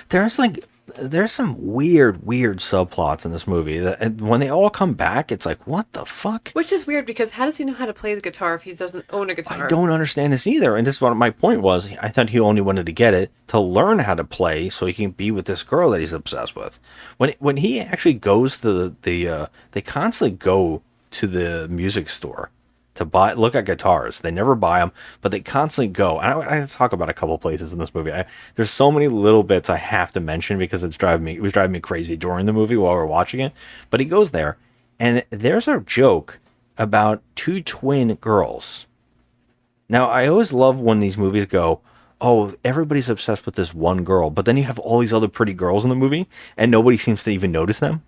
There's some weird subplots in this movie that, and when they all come back, it's like, what the fuck? Which is weird, because how does he know how to play the guitar if he doesn't own a guitar? I don't understand this either. And this is what my point was. I thought he only wanted to get it to learn how to play so he can be with this girl that he's obsessed with. When he actually goes to they constantly go to the music store to look at guitars. They never buy them, but they constantly go. And I talk about a couple places in this movie. There's so many little bits I have to mention because it was driving me crazy during the movie while we were watching it. But he goes there, and there's a joke about two twin girls. Now, I always love when these movies go, oh, everybody's obsessed with this one girl, but then you have all these other pretty girls in the movie, and nobody seems to even notice them.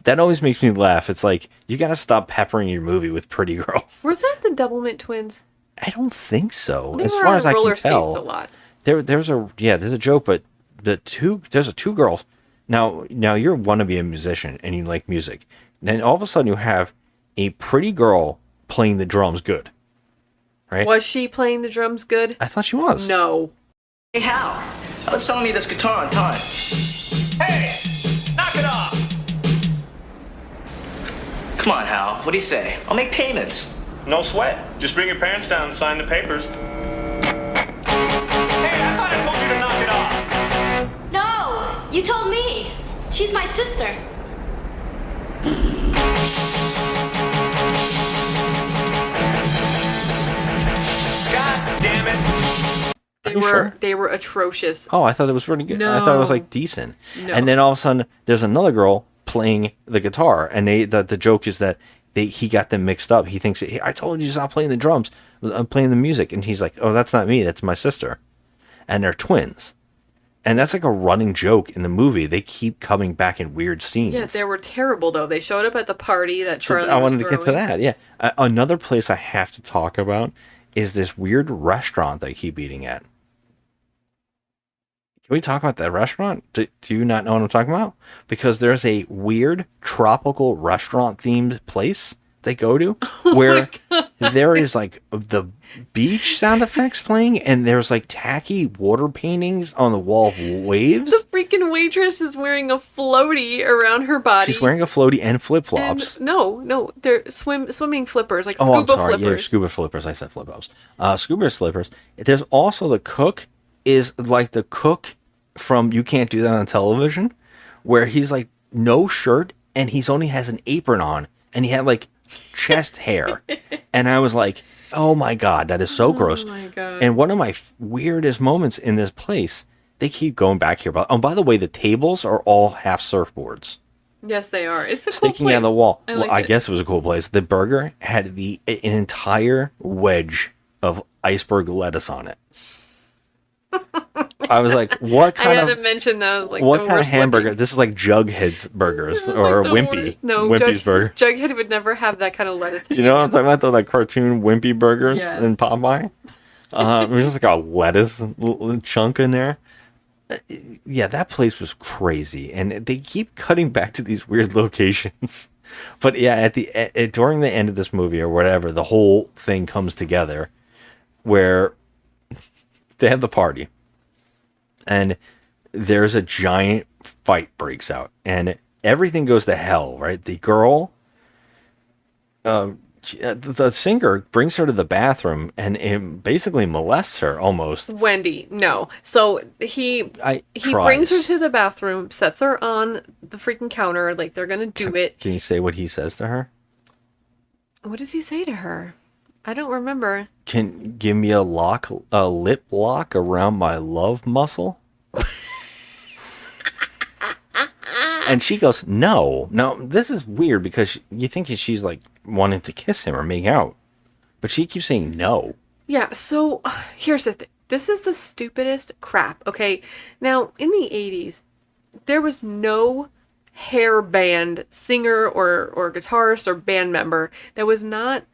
That always makes me laugh. It's like, you gotta stop peppering your movie with pretty girls. Was that the Doublemint twins? I don't think so. They as were far on as I roller can tell, skates a lot. there's a joke, but there's two girls. Now you want to be a musician and you like music. Then all of a sudden you have a pretty girl playing the drums good, right? Was she playing the drums good? I thought she was. No. Hey, Hal, how about selling me this guitar on time? Hey, knock it off. Come on, Hal, what do you say? I'll make payments. No sweat. Just bring your parents down and sign the papers. Hey, I thought I told you to knock it off. No, you told me. She's my sister. God damn it. They were atrocious. Oh, I thought it was really good. No. I thought it was like decent. No. And then all of a sudden there's another girl playing the guitar, and the joke is that he got them mixed up. He thinks, hey, I told you to stop playing the drums. I'm playing the music. And he's like, oh, that's not me. That's my sister. And they're twins. And that's like a running joke in the movie. They keep coming back in weird scenes. Yeah, they were terrible, though. They showed up at the party that So Charlie I was wanted to get to throwing. that. Yeah. Another place I have to talk about is this weird restaurant they keep eating at. Can we talk about that restaurant? Do you not know what I'm talking about? Because there's a weird tropical restaurant themed place they go to where there is like the beach sound effects playing, and there's like tacky water paintings on the wall of waves. The freaking waitress is wearing a floaty around her body. She's wearing a floaty and flip flops. No, they're swimming flippers, like Oh, I'm scuba sorry. flippers. Yeah, scuba flippers. I said flip flops. Scuba slippers. There's also the cook is like the cook from You Can't Do That on Television, where he's like no shirt and he's only has an apron on, and he had like chest hair. And I was like, oh my God, that is so gross. my God. And one of my weirdest moments in this place, they keep going back here. But oh, by the way, the tables are all half surfboards. Yes, they are. It's a Sticking cool place. out of the wall. I guess it was a cool place. The burger had an entire wedge of iceberg lettuce on it. I was like, what I kind had of to mention those. Like, what the kind of worst hamburger? looking. This is like Jughead's burgers or the Wimpy. worst. No, Wimpy's burgers. Jughead would never have that kind of lettuce. You know what I'm talking about? The like cartoon Wimpy burgers Yeah. in Popeye. It was just like a lettuce chunk in there. Yeah, that place was crazy, and they keep cutting back to these weird locations. But yeah, during the end of this movie or whatever, the whole thing comes together where they have the party, and there's a giant fight breaks out, and everything goes to hell. Right, the girl, the singer brings her to the bathroom and basically molests her almost. Wendy, no. So he brings her to the bathroom, sets her on the freaking counter, like they're gonna do it. Can you say what he says to her? What does he say to her? I don't remember. Can give me a lip lock around my love muscle? And she goes, no. Now, this is weird because you think she's like wanting to kiss him or make out. But she keeps saying no. Yeah, so here's the thing. This is the stupidest crap, okay? Now, in the 80s, there was no hair band singer or guitarist or band member that was not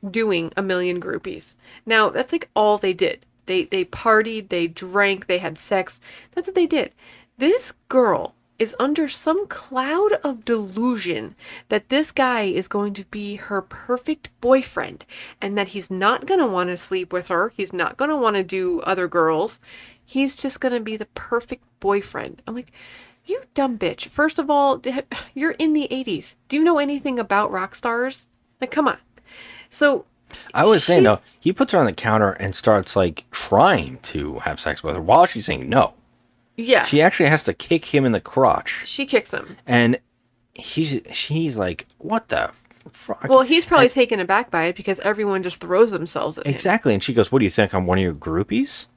doing a million groupies. Now, that's like all they did. They partied, they drank, they had sex. That's what they did. This girl is under some cloud of delusion that this guy is going to be her perfect boyfriend and that he's not going to want to sleep with her. He's not going to want to do other girls. He's just going to be the perfect boyfriend. I'm like, you dumb bitch. First of all, you're in the 80s. Do you know anything about rock stars? Like, come on. So I was saying, no, he puts her on the counter and starts like trying to have sex with her while she's saying no. Yeah. She actually has to kick him in the crotch. She kicks him. And she's like, what the fuck? Well, he's probably taken aback by it because everyone just throws themselves at him. Exactly. And she goes, what do you think? I'm one of your groupies?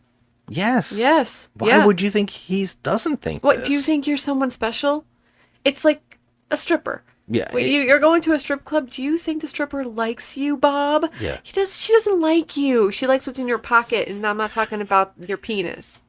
Yes. Yes. Why would you think he doesn't think What, this? do you think you're someone special? It's like a stripper. Yeah. You're going to a strip club. Do you think the stripper likes you, Bob? Yeah. She doesn't like you. She likes what's in your pocket, and I'm not talking about your penis.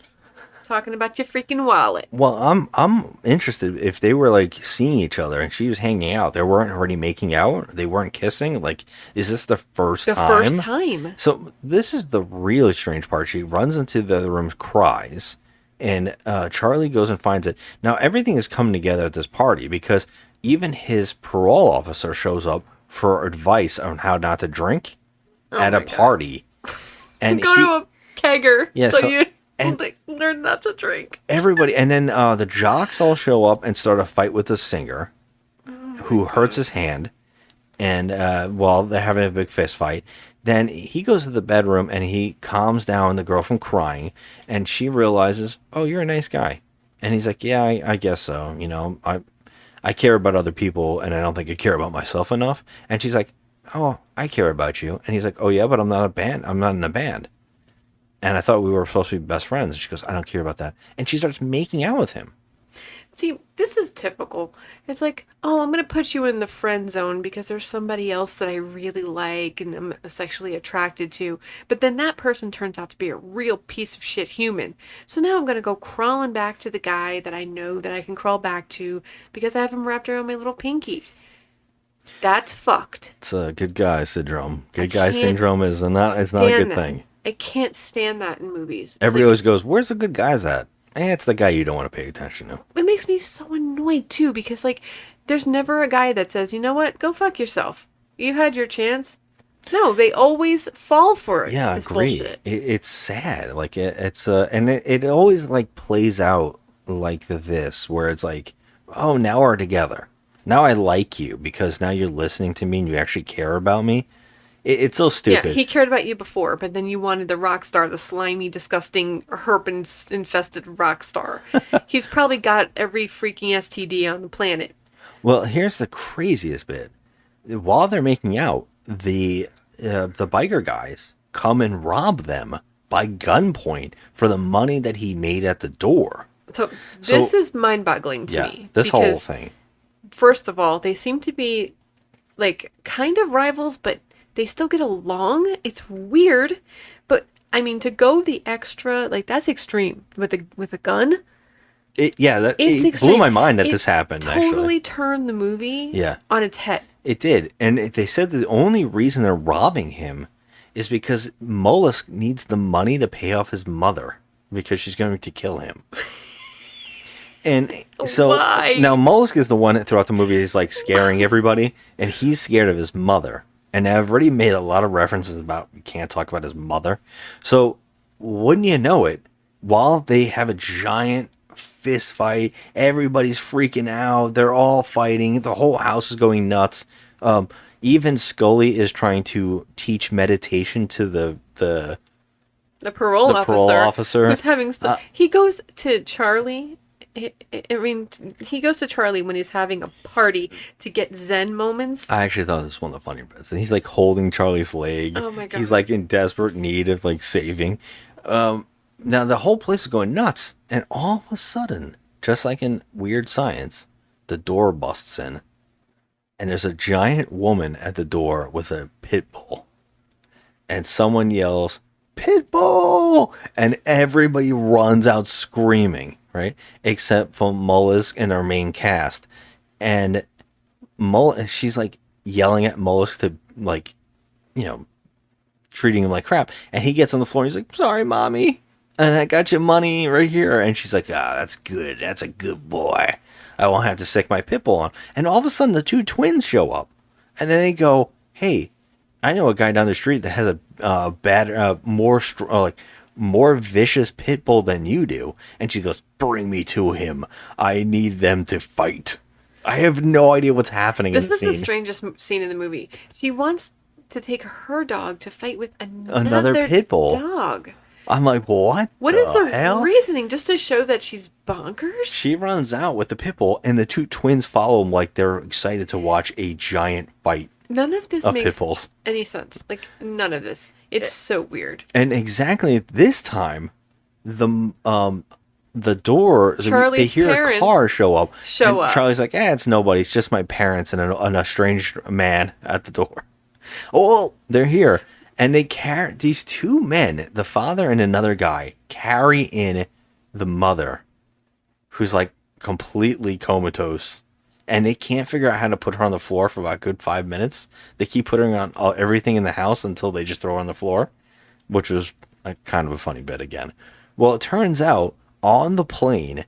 Talking about your freaking wallet. Well, I'm interested if they were like seeing each other and she was hanging out. They weren't already making out. They weren't kissing. Like, is this the first time? The first time. So this is the really strange part. She runs into the other room, cries, and Charlie goes and finds it. Now everything is coming together at this party because even his parole officer shows up for advice on how not to drink at a party. And go to a kegger. Yeah, so so- you and- learn not to drink. Everybody, and then the jocks all show up and start a fight with the singer, who hurts his hand, and while they're having a big fist fight, then he goes to the bedroom and he calms down the girl from crying, and she realizes, oh, you're a nice guy, and he's like, yeah, I guess so. You know, I care about other people, and I don't think I care about myself enough. And she's like, oh, I care about you, and he's like, oh yeah, but I'm not in a band. And I thought we were supposed to be best friends. And she goes, I don't care about that. And she starts making out with him. See, this is typical. It's like, oh, I'm going to put you in the friend zone because there's somebody else that I really like and I'm sexually attracted to. But then that person turns out to be a real piece of shit human. So now I'm going to go crawling back to the guy that I know that I can crawl back to because I have him wrapped around my little pinky. That's fucked. It's a good guy syndrome. Good guy syndrome is not a good thing. I can't stand that in movies. Everybody always goes, where's the good guys at? It's the guy you don't want to pay attention to. It makes me so annoyed too because like there's never a guy that says, you know what, go fuck yourself. You had your chance. No, they always fall for it. Yeah, I it's agree. bullshit. It's sad. Like it always like plays out like this, where it's like, oh, now we're together. Now I like you because now you're listening to me and you actually care about me. It's so stupid. Yeah, he cared about you before, but then you wanted the rock star, the slimy, disgusting, herpes-infested rock star. He's probably got every freaking STD on the planet. Well, here's the craziest bit. While they're making out, the biker guys come and rob them by gunpoint for the money that he made at the door. So this is mind-boggling to me. This whole because, thing. First of all, they seem to be like kind of rivals, but they still get along. It's weird, but I mean, to go the extra, like that's extreme with a gun. It It's blew my mind that It this happened. Totally Actually, turned the movie Yeah. on its head. it did, and they said that the only reason they're robbing him is because Mollusk needs the money to pay off his mother because she's going to kill him. And so Why? now Mollusk is the one that throughout the movie is like scaring everybody, and he's scared of his mother. And I've already made a lot of references about you can't talk about his mother. So wouldn't you know it, while they have a giant fist fight, everybody's freaking out, they're all fighting, the whole house is going nuts. Even Scully is trying to teach meditation to the parole officer who's having he goes to Charlie. I mean, he goes to Charlie when he's having a party to get Zen moments. I actually thought this was one of the funny bits. And he's like holding Charlie's leg. Oh my God. He's like in desperate need of like saving. Now the whole place is going nuts. And all of a sudden, just like in Weird Science, the door busts in. And there's a giant woman at the door with a pit bull. And someone yells, "Pit bull!" And everybody runs out screaming, right? Except for Mollusk and our main cast. And she's like yelling at Mollusk to like, treating him like crap. And he gets on the floor and he's like, "Sorry, mommy. And I got your money right here." And she's like, "That's good. That's a good boy. I won't have to stick my pit bull on." And all of a sudden the two twins show up. And then they go, "Hey, I know a guy down the street that has a bad, more vicious pit bull than you do." And she goes, "Bring me to him. I need them to fight." I have no idea what's happening in This the is scene. the strangest scene in the movie. She wants to take her dog to fight with Another pit bull dog. I'm like, what? What is the hell? reasoning? Just to show that she's bonkers? She runs out with the pit bull, and the two twins follow them like they're excited to watch a giant fight. None of this of makes pit bulls. any sense. Like, none of this. It's so weird. And exactly at this time, the door, Charlie's they hear parents a car show up. show and up. Charlie's like, "It's nobody. It's just my parents and a strange man at the door." Oh, they're here. And they carry these two men, the father and another guy, carry in the mother, who's like completely comatose. And they can't figure out how to put her on the floor for about a good 5 minutes. They keep putting her on everything in the house until they just throw her on the floor, which was kind of a funny bit again. Well, it turns out on the plane,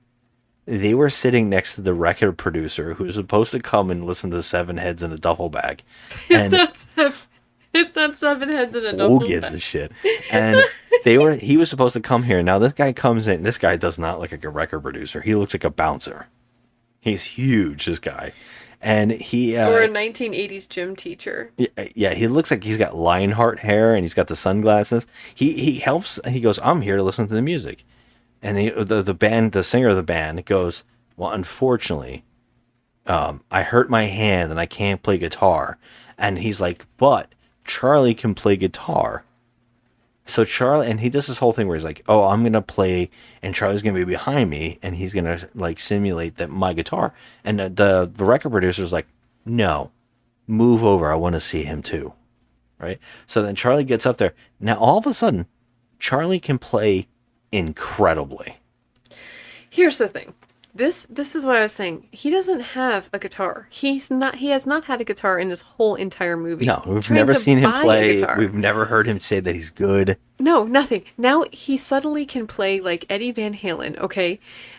they were sitting next to the record producer who was supposed to come and listen to Seven Heads in a Duffel Bag. And It's not Seven Heads in a duffel who gives bag. a shit? And he was supposed to come here. Now this guy comes in. This guy does not look like a record producer. He looks like a bouncer. He's huge, this guy. And he or a 1980s gym teacher. Yeah, he looks like he's got Lionheart hair and he's got the sunglasses. He helps. He goes, "I'm here to listen to the music." And the singer of the band goes, "Well, unfortunately, I hurt my hand and I can't play guitar." And he's like, "But Charlie can play guitar." So Charlie, and he does this whole thing where he's like, "Oh, I'm going to play and Charlie's going to be behind me and he's going to like simulate that my guitar." And the record producer's like, "No, move over. I want to see him too." Right. So then Charlie gets up there. Now, all of a sudden, Charlie can play incredibly. Here's the thing. This is what I was saying. He doesn't have a guitar. He has not had a guitar in this whole entire movie. No, we've Trying never to seen him buy a play. guitar. We've never heard him say that he's good. No, nothing. Now he suddenly can play like Eddie Van Halen, okay?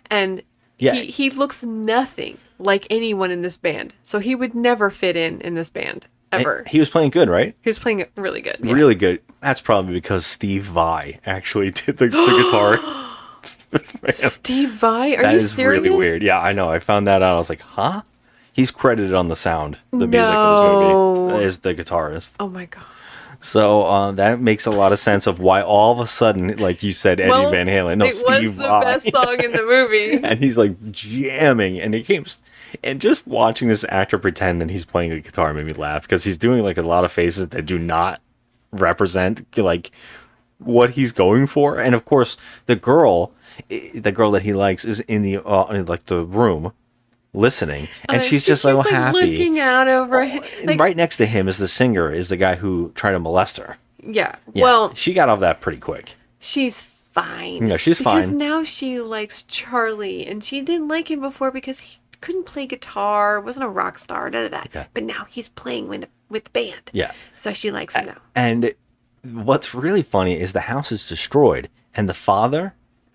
And Yeah. he looks nothing like anyone in this band. So he would never fit in this band ever. And he was playing good, right? He was playing it really good. Yeah. Really good. That's probably because Steve Vai actually did the guitar. Steve Vai? Are That you is serious? really weird. Yeah, I know. I found that out. I was like, huh? He's credited on the sound, the music No. of this movie, as the guitarist. Oh my god. So that makes a lot of sense of why all of a sudden, like you said, Eddie Well, Van Halen. No, it Steve was the Vai. best song in the movie. And he's like jamming, and and just watching this actor pretend that he's playing the guitar made me laugh because he's doing like a lot of faces that do not represent like what he's going for. And of course, the girl that he likes is in the like the room listening, and she's just so happy. Looking out over him. And right next to him is the singer, is the guy who tried to molest her. Yeah. Yeah, Well, she got off that pretty quick. she's fine. Yeah, she's because fine. now she likes Charlie, and she didn't like him before because he couldn't play guitar, wasn't a rock star, Yeah. But now he's playing with the band. Yeah. So she likes him now. And what's really funny is the house is destroyed, and the father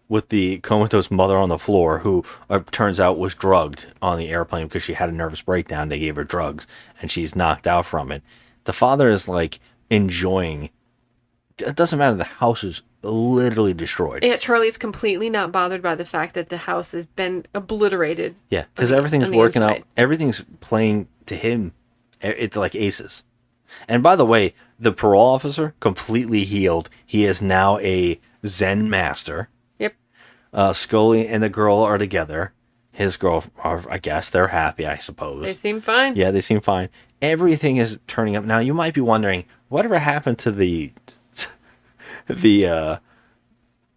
with the comatose mother on the floor, who turns out was drugged on the airplane because she had a nervous breakdown. They gave her drugs, and she's knocked out from it. The father is like enjoying. It doesn't matter. The house is literally destroyed. Yeah, Charlie's completely not bothered by the fact that the house has been obliterated. Yeah, because everything's working out. Everything's playing to him. It's like aces. And by the way, the parole officer, completely healed. He is now a Zen master. Yep. Scully and the girl are together. His girl, I guess, they're happy, I suppose. They seem fine. Yeah, they seem fine. Everything is turning up. Now, you might be wondering, whatever happened to the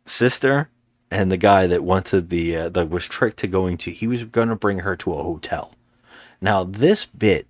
sister and the guy that went to that was tricked to going to, he was going to bring her to a hotel. Now, this bit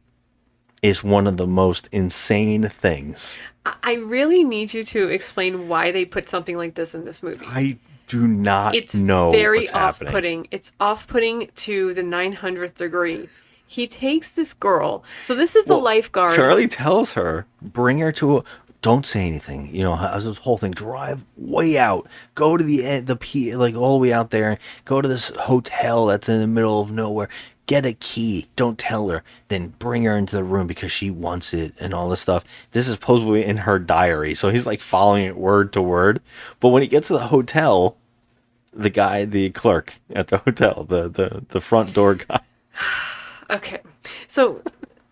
is one of the most insane things. I really need you to explain why they put something like this in this movie. I do not know very what's happening. off-putting. It's off-putting to the 900th degree. He takes this girl. So this is the lifeguard. Charlie tells her, bring her to don't say anything. You know, how's this whole thing? Drive way out. Go to the end, like all the way out there. Go to this hotel that's in the middle of nowhere. Get a key. Don't tell her. Then bring her into the room because she wants it and all this stuff. This is supposedly in her diary. So he's like following it word to word. But when he gets to the hotel, the guy, the clerk at the hotel, the front door guy. Okay. So,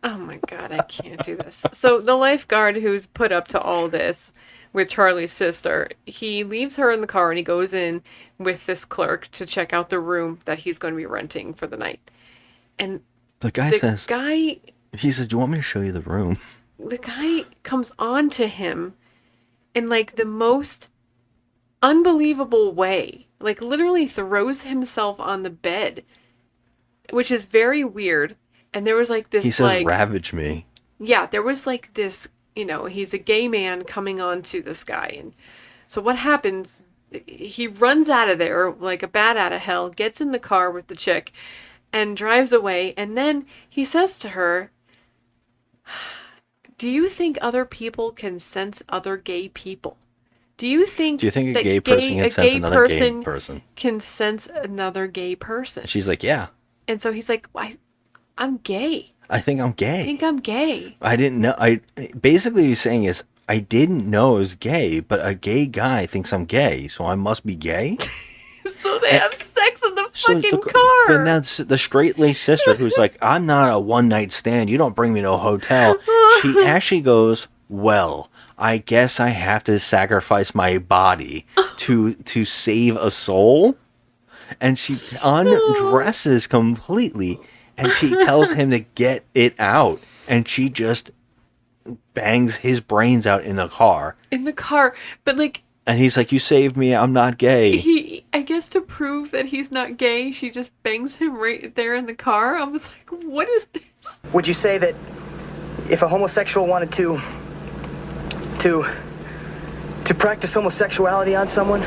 oh my God, I can't do this. So the lifeguard who's put up to all this with Charlie's sister, he leaves her in the car and he goes in with this clerk to check out the room that he's going to be renting for the night. And the guy says, he says, do you want me to show you the room? The guy comes on to him in like the most unbelievable way, like literally throws himself on the bed, which is very weird. And there was like this, he says, ravage me. Yeah, there was like this, you know, he's a gay man coming on to this guy. And so what happens, he runs out of there like a bat out of hell, gets in the car with the chick and drives away. And then he says to her, do you think other people can sense other gay people? Do you think a gay person can sense another gay person? Can sense another gay person? She's like, yeah. And so he's like, I'm gay. I think I'm gay. I think I'm gay. I didn't know. Basically what he's saying is, I didn't know I was gay, but a gay guy thinks I'm gay, so I must be gay. So they have sex in the fucking car. Then that's the straight-laced sister who's like, I'm not a one-night stand. You don't bring me to a hotel. She actually goes, well, I guess I have to sacrifice my body to save a soul. And she undresses completely, and she tells him to get it out. And she just bangs his brains out in the car. In the car. But like... And he's like, you saved me, I'm not gay. I guess to prove that he's not gay, she just bangs him right there in the car. I was like, what is this? Would you say that if a homosexual wanted to practice homosexuality on someone,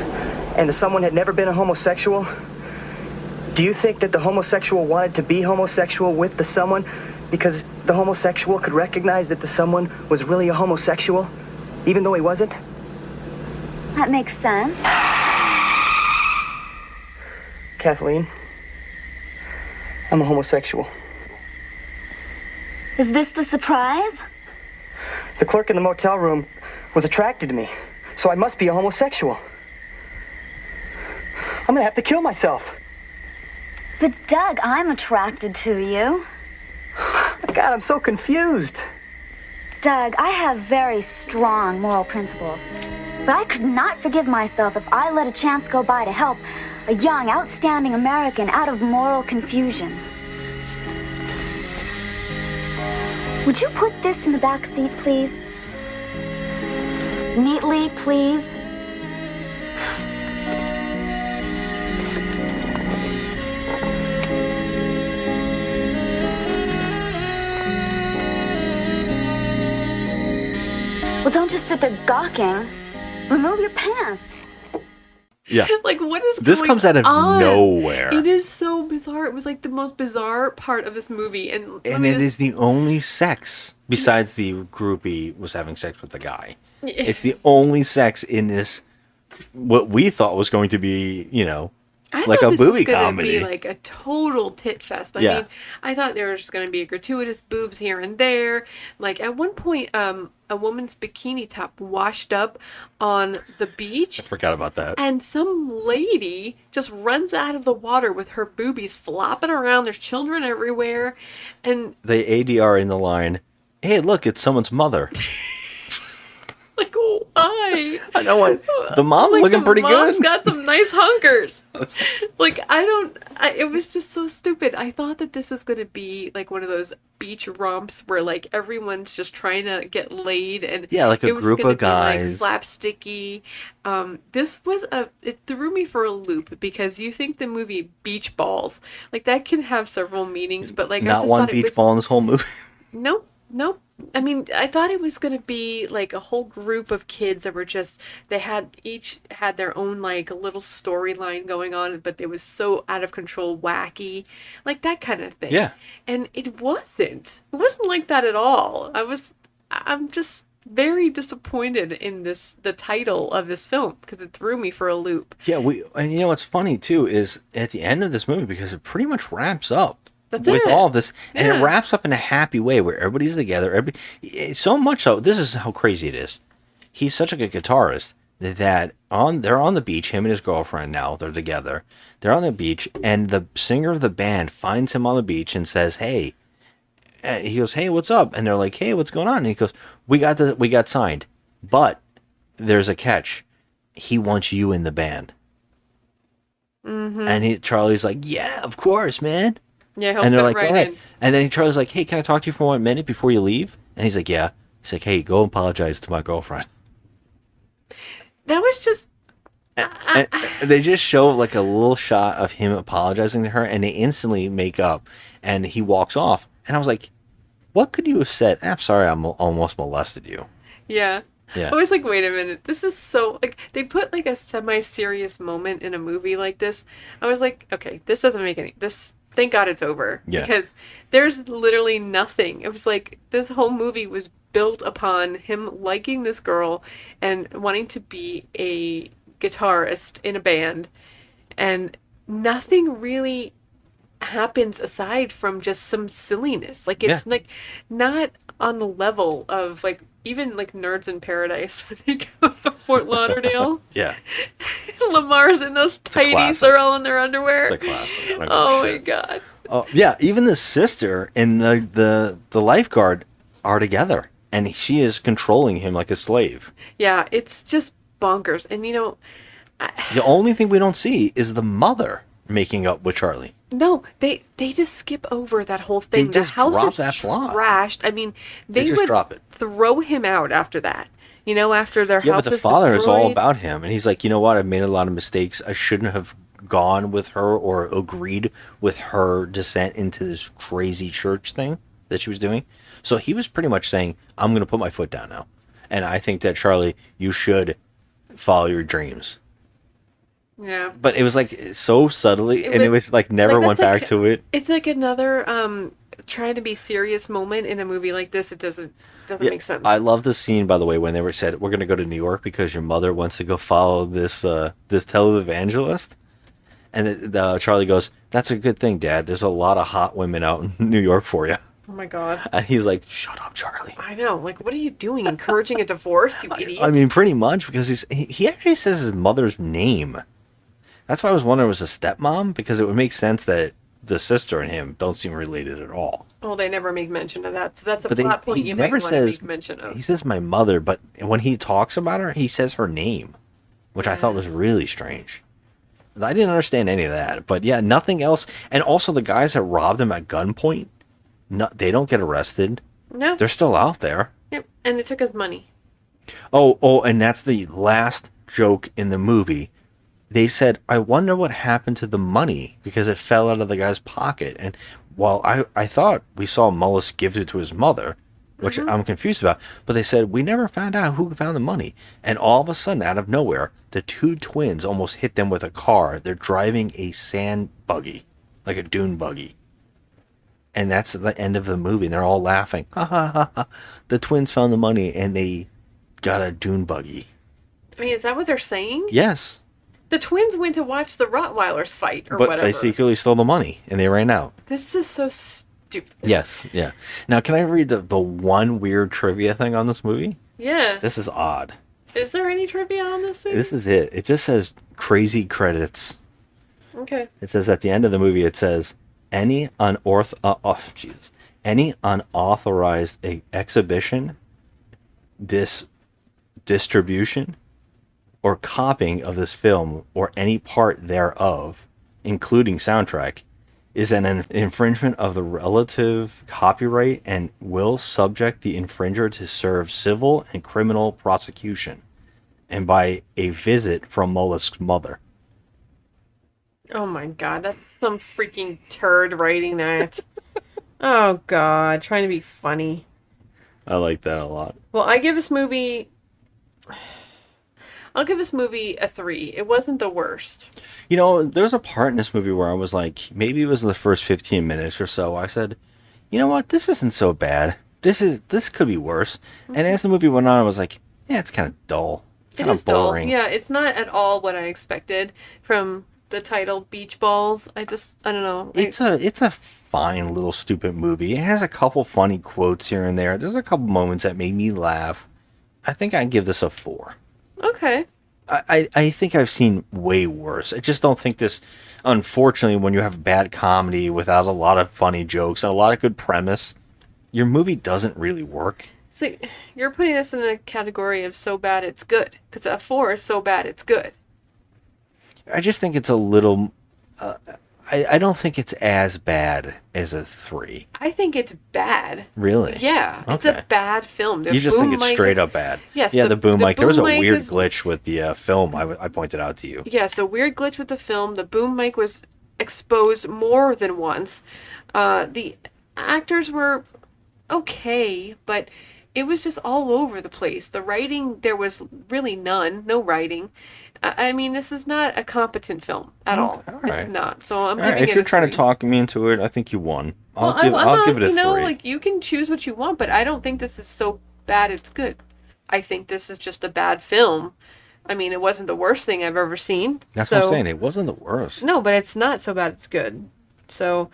and the someone had never been a homosexual, do you think that the homosexual wanted to be homosexual with the someone because the homosexual could recognize that the someone was really a homosexual, even though he wasn't? That makes sense. Kathleen, I'm a homosexual. Is this the surprise? The clerk in the motel room was attracted to me, so I must be a homosexual. I'm gonna have to kill myself. But Doug, I'm attracted to you. God, I'm so confused. Doug, I have very strong moral principles. But I could not forgive myself if I let a chance go by to help a young, outstanding American out of moral confusion. Would you put this in the back seat, please? Neatly, please. Well, don't just sit there gawking. Remove your pants. Yeah. Like, what is this going comes out of on? nowhere. It is so bizarre. It was like the most bizarre part of this movie. And it is the only sex, besides the groupie was having sex with the guy. Yeah. It's the only sex in this what we thought was going to be, I like thought a this movie was gonna comedy. be like a total tit fest. I Yeah. mean, I thought there was going to be gratuitous boobs here and there. Like at one point, a woman's bikini top washed up on the beach, I forgot about that. and some lady just runs out of the water with her boobies flopping around. There's children everywhere, and The ADR in the line, hey, look, it's someone's mother. like, why? I know what. The mom's Like, looking pretty the mom's good. got some nice hunkers. Like, it was just so stupid. I thought that this was going to be like one of those beach romps where like everyone's just trying to get laid, and Yeah, like a it was group gonna of be, like, guys. slapsticky. It threw me for a loop because you think the movie Beach Balls, like that can have several meanings, but like I Not just one thought it beach was, ball in this whole movie. Nope, nope. I mean, I thought it was gonna be like a whole group of kids that were just each had their own like little storyline going on, but it was so out of control, wacky, like that kind of thing. Yeah. And it wasn't. It wasn't like that at all. I'm just very disappointed in the title of this film because it threw me for a loop. Yeah, and you know what's funny too is at the end of this movie, because it pretty much wraps up That's with it. all of this, and it Yeah. wraps up in a happy way where everybody's together. So much so, this is how crazy it is. He's such a good guitarist that they're on the beach. Him and his girlfriend now they're together. They're on the beach, and the singer of the band finds him on the beach and says, "Hey." And he goes, "Hey, what's up?" And they're like, "Hey, what's going on?" And he goes, we got signed, but there's a catch. He wants you in the band." Mm-hmm. And Charlie's like, "Yeah, of course, man." Yeah, he'll And they're fit like, right "All right." in. And then Charlie's like, "Hey, can I talk to you for 1 minute before you leave?" And he's like, "Yeah." He's like, "Hey, go apologize to my girlfriend." That was just And they just show like a little shot of him apologizing to her, and they instantly make up. And he walks off, and I was like, "What could you have said?" "I'm sorry, I almost molested you." yeah. Yeah. I was like, wait a minute, this is so like they put like a semi-serious moment in a movie like this. I was like, okay, this doesn't make any this. Thank God it's over. Yeah. Because there's literally nothing. It was like this whole movie was built upon him liking this girl and wanting to be a guitarist in a band, and nothing really happens aside from just some silliness. Like it's like not on the level of like even like Nerds in Paradise when they go to Fort Lauderdale. Yeah. Lamar's in those tighties, classic. they're all in their underwear. It's a classic. I don't give a Oh my shit. god. Oh yeah, even the sister and the lifeguard are together, and she is controlling him like a slave. Yeah, it's just bonkers. And you know, The only thing we don't see is the mother making up with Charlie. no, they just skip over that whole thing. They just the house drop is that plot. trashed. I mean, They they just would drop it. throw him out after that. You know, after their Yeah, house but the is father is all destroyed. about him, and he's like, "You know what? I've made a lot of mistakes. I shouldn't have gone with her or agreed with her descent into this crazy church thing that she was doing." So he was pretty much saying, "I'm going to put my foot down now, and I think that Charlie, you should follow your dreams." Yeah. But it was like so subtly, and it was like never went that's back to it. It's like another trying to be serious moment in a movie like this. It doesn't Yeah, make sense. I love the scene, by the way, when they were said, "We're going to go to New York because your mother wants to go follow this this televangelist," and Charlie goes, "That's a good thing, Dad. There's a lot of hot women out in New York for you." Oh my god. And he's like, "Shut up, Charlie." I know. Like, what are you doing? Encouraging a divorce, you idiot? I mean, pretty much, because he actually says his mother's name. That's why I was wondering it was a stepmom, because it would make sense that the sister and him don't seem related at all. Well, they never make mention of that, so that's a But plot point he you might never want to says make mention of. he says my mother, but when he talks about her, he says her name, which I thought was really strange. I didn't understand any of that, but yeah, nothing else. And also, the guys that robbed him at gunpoint, they don't get arrested. No. They're still out there. Yep. And it took us money. Oh, and that's the last joke in the movie. They said, "I wonder what happened to the money because it fell out of the guy's pocket." And while I thought we saw Mullis give it to his mother, which I'm confused about, but they said, "We never found out who found the money." And all of a sudden, out of nowhere, the two twins almost hit them with a car. They're driving a sand buggy, like a dune buggy. And that's the end of the movie. And they're all laughing. Ha ha ha ha. The twins found the money and they got a dune buggy. I mean, is that what they're saying? Yes. The twins went to watch the Rottweilers fight or But whatever. they secretly stole the money and they ran out. This is so stupid. Yes, yeah. Now, can I read the one weird trivia thing on this movie? Yeah. This is odd. Is there any trivia on this movie? This is it. It just says crazy credits. Okay. It says at the end of the movie, it says, any unauthorized exhibition, distribution, or copying of this film or any part thereof, including soundtrack, is an infringement of the relative copyright and will subject the infringer to serve civil and criminal prosecution, and by a visit from Mollusk's mother. Oh my god, that's some freaking turd writing that. Oh god, trying to be funny. I like that a lot. Well, I'll give this movie a 3. It wasn't the worst. You know, there's a part in this movie where I was like, maybe it was the first 15 minutes or so, I said, you know what, this isn't so bad. This could be worse. Mm-hmm. And as the movie went on, I was like, yeah, it's kind of dull. Kind of boring. Dull. Yeah, it's not at all what I expected from the title Beach Balls. I don't know. It's a fine little stupid movie. It has a couple funny quotes here and there. There's a couple moments that made me laugh. I think I'd give this a 4. Okay. I think I've seen way worse. I just don't think this, unfortunately, when you have bad comedy without a lot of funny jokes and a lot of good premise, your movie doesn't really work. So you're putting this in a category of so bad it's good. Because a 4 is so bad it's good. I just think it's a little... I don't think it's as bad as a 3. I think it's bad. Really? Yeah. Okay. It's a bad film. You just think it's straight up bad? Yes. Yeah, the boom mic. There was a weird was... glitch with the film I pointed out to you. Yes, a weird glitch with the film. The boom mic was exposed more than once. The actors were okay, but it was just all over the place. The writing, there was really no writing. I mean, this is not a competent film at all. Right. It's not. So I'm giving it a 3. If you're trying to talk me into it, I think you won. I'll give it a 3. You know, like, you can choose what you want, but I don't think this is so bad it's good. I think this is just a bad film. I mean, it wasn't the worst thing I've ever seen. That's what I'm saying. It wasn't the worst. No, but it's not so bad it's good. So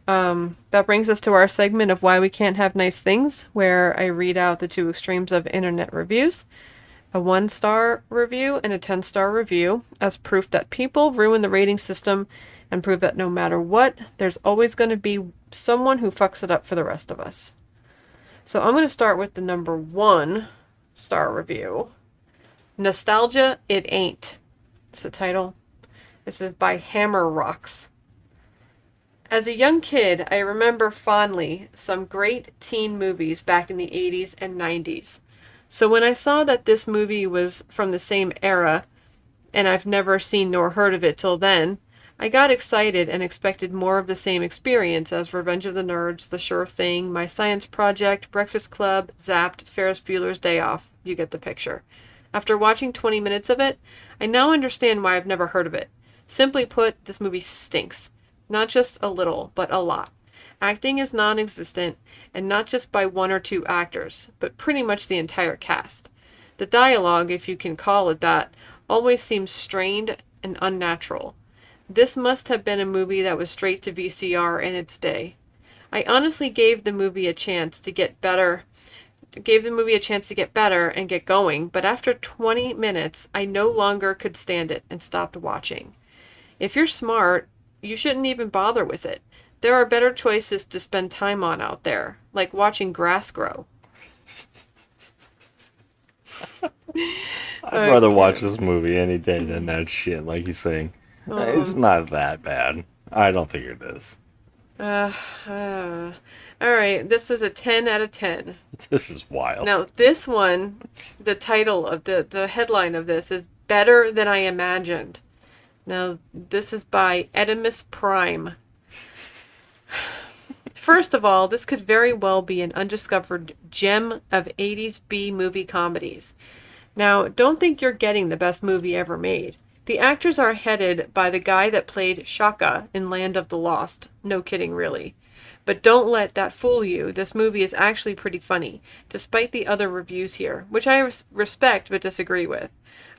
that brings us to our segment of Why We Can't Have Nice Things, where I read out the 2 extremes of internet reviews. A 1-star review and a 10-star review as proof that people ruin the rating system and prove that no matter what, there's always going to be someone who fucks it up for the rest of us. So I'm going to start with the number 1-star review. Nostalgia, It Ain't. It's the title. This is by Hammer Rocks. As a young kid, I remember fondly some great teen movies back in the 80s and 90s. So when I saw that this movie was from the same era, and I've never seen nor heard of it till then, I got excited and expected more of the same experience as Revenge of the Nerds, The Sure Thing, My Science Project, Breakfast Club, Zapped, Ferris Bueller's Day Off. You get the picture. After watching 20 minutes of it, I now understand why I've never heard of it. Simply put, this movie stinks. Not just a little, but a lot. Acting is non-existent, and not just by 1 or 2 actors, but pretty much the entire cast. The dialogue, if you can call it that, always seems strained and unnatural. This must have been a movie that was straight to VCR in its day. I honestly gave the movie a chance to get better and get going, but after 20 minutes, I no longer could stand it and stopped watching. If you're smart, you shouldn't even bother with it. There are better choices to spend time on out there, like watching grass grow. I'd rather watch this movie any day than that shit, like he's saying. It's not that bad. I don't think it is. Alright, this is a 10 out of 10. This is wild. Now, this one, the title of the headline of this is Better Than I Imagined. Now, this is by Edimus Prime. First of all, this could very well be an undiscovered gem of 80s B-movie comedies. Now, don't think you're getting the best movie ever made. The actors are headed by the guy that played Shaka in Land of the Lost. No kidding, really. But don't let that fool you. This movie is actually pretty funny, despite the other reviews here, which I respect but disagree with.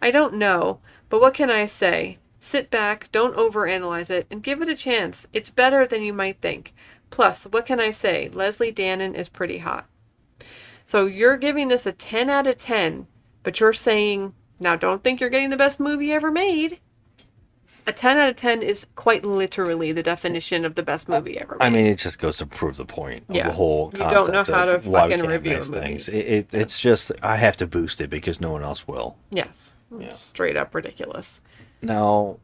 I don't know, but what can I say? Sit back, don't overanalyze it, and give it a chance. It's better than you might think. Plus, what can I say? Leslie Dannon is pretty hot. So you're giving this a 10 out of 10, but you're saying, now don't think you're getting the best movie ever made. A 10 out of 10 is quite literally the definition of the best movie ever made. I mean, it just goes to prove the point of Yeah. the whole You concept. don't know how to of why we fucking can't review a mix movie. things. It's just, I have to boost it because no one else will. Yes. Yeah. Straight up ridiculous. Now,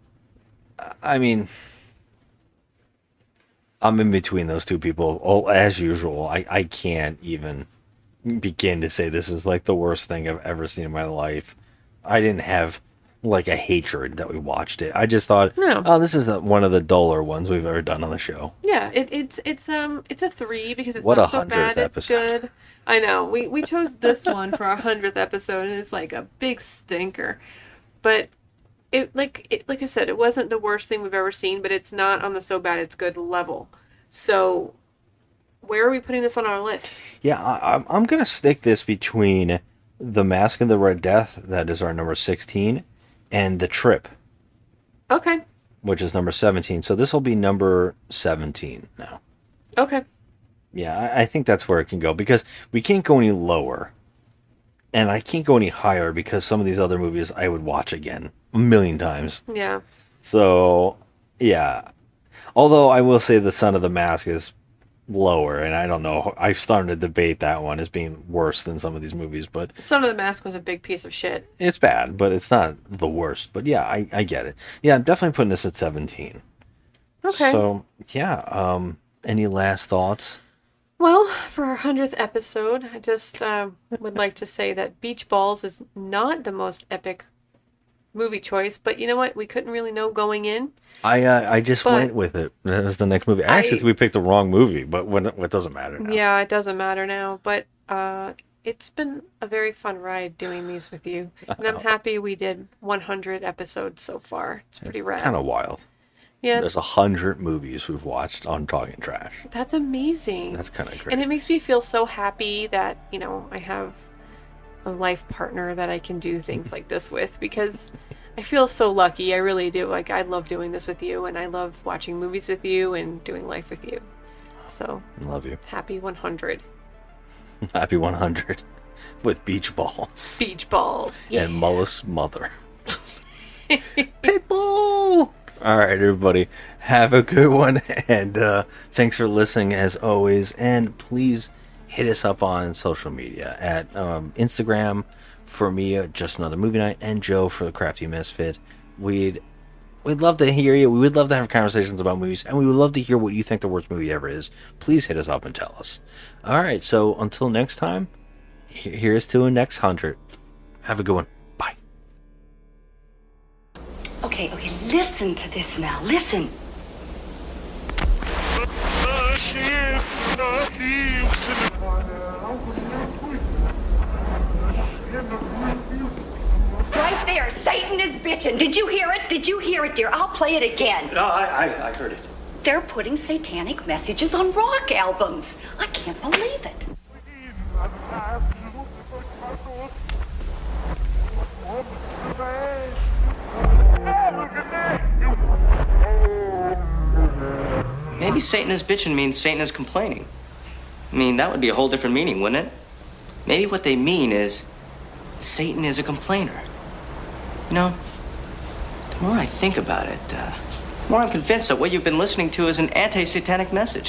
I mean, I'm in between those two people. Oh, as usual, I can't even begin to say this is like the worst thing I've ever seen in my life. I didn't have like a hatred that we watched it. I just thought, No. oh, this is one of the duller ones we've ever done on the show. Yeah, it's a 3 because it's What not a so 100th bad. It's episode. good. I know. We chose this one for our 100th episode, and it's like a big stinker. But like I said, it wasn't the worst thing we've ever seen, but it's not on the so bad it's good level. So where are we putting this on our list? Yeah, I'm gonna stick this between The Mask and the Red Death, that is our number 16, and The Trip, Okay. which is number 17. So this will be number 17 now. Okay. Yeah, I think that's where it can go because we can't go any lower. And I can't go any higher because some of these other movies I would watch again a million times. Yeah. So, yeah. Although I will say The Son of the Mask is lower, and I don't know. I've started to debate that one as being worse than some of these movies, but Son of the Mask was a big piece of shit. it's bad, but it's not the worst. But yeah, I get it. Yeah, I'm definitely putting this at 17. Okay. So, yeah. Any last thoughts? Well, for our 100th episode, I just would like to say that Beach Balls is not the most epic movie choice, but you know what? We couldn't really know going in. I just But went with it. That was the next movie. I actually think we picked the wrong movie, but it doesn't matter now. Yeah, it doesn't matter now, but it's been a very fun ride doing these with you. And I'm happy we did 100 episodes so far. It's pretty rad. Kind of wild. Yeah, There's 100 movies we've watched on Talking Trash. that's amazing. That's kind of crazy. And it makes me feel so happy that, I have a life partner that I can do things like this with because I feel so lucky. I really do. Like, I love doing this with you, and I love watching movies with you and doing life with you. So, Love you. happy 100. Happy 100 with Beach Balls. Beach Balls. Yeah. And Mullis' mother. Pitbull! All right, everybody. Have a good one. And thanks for listening, as always. And please hit us up on social media at Instagram for me, Just Another Movie Night, and Joe for the Crafty Misfit. We'd love to hear you. We would love to have conversations about movies, and we would love to hear what you think the worst movie ever is. Please hit us up and tell us. All right, so until next time, here's to a next 100. Have a good one. Bye. Okay, listen to this now. Listen. Right there, Satan is bitching. Did you hear it? Did you hear it, dear? I'll play it again. No, I heard it. They're putting satanic messages on rock albums. I can't believe it. Maybe Satan is bitching means Satan is complaining. I mean, that would be a whole different meaning, wouldn't it? Maybe what they mean is Satan is a complainer. You know, the more I think about it, the more I'm convinced that what you've been listening to is an anti-satanic message.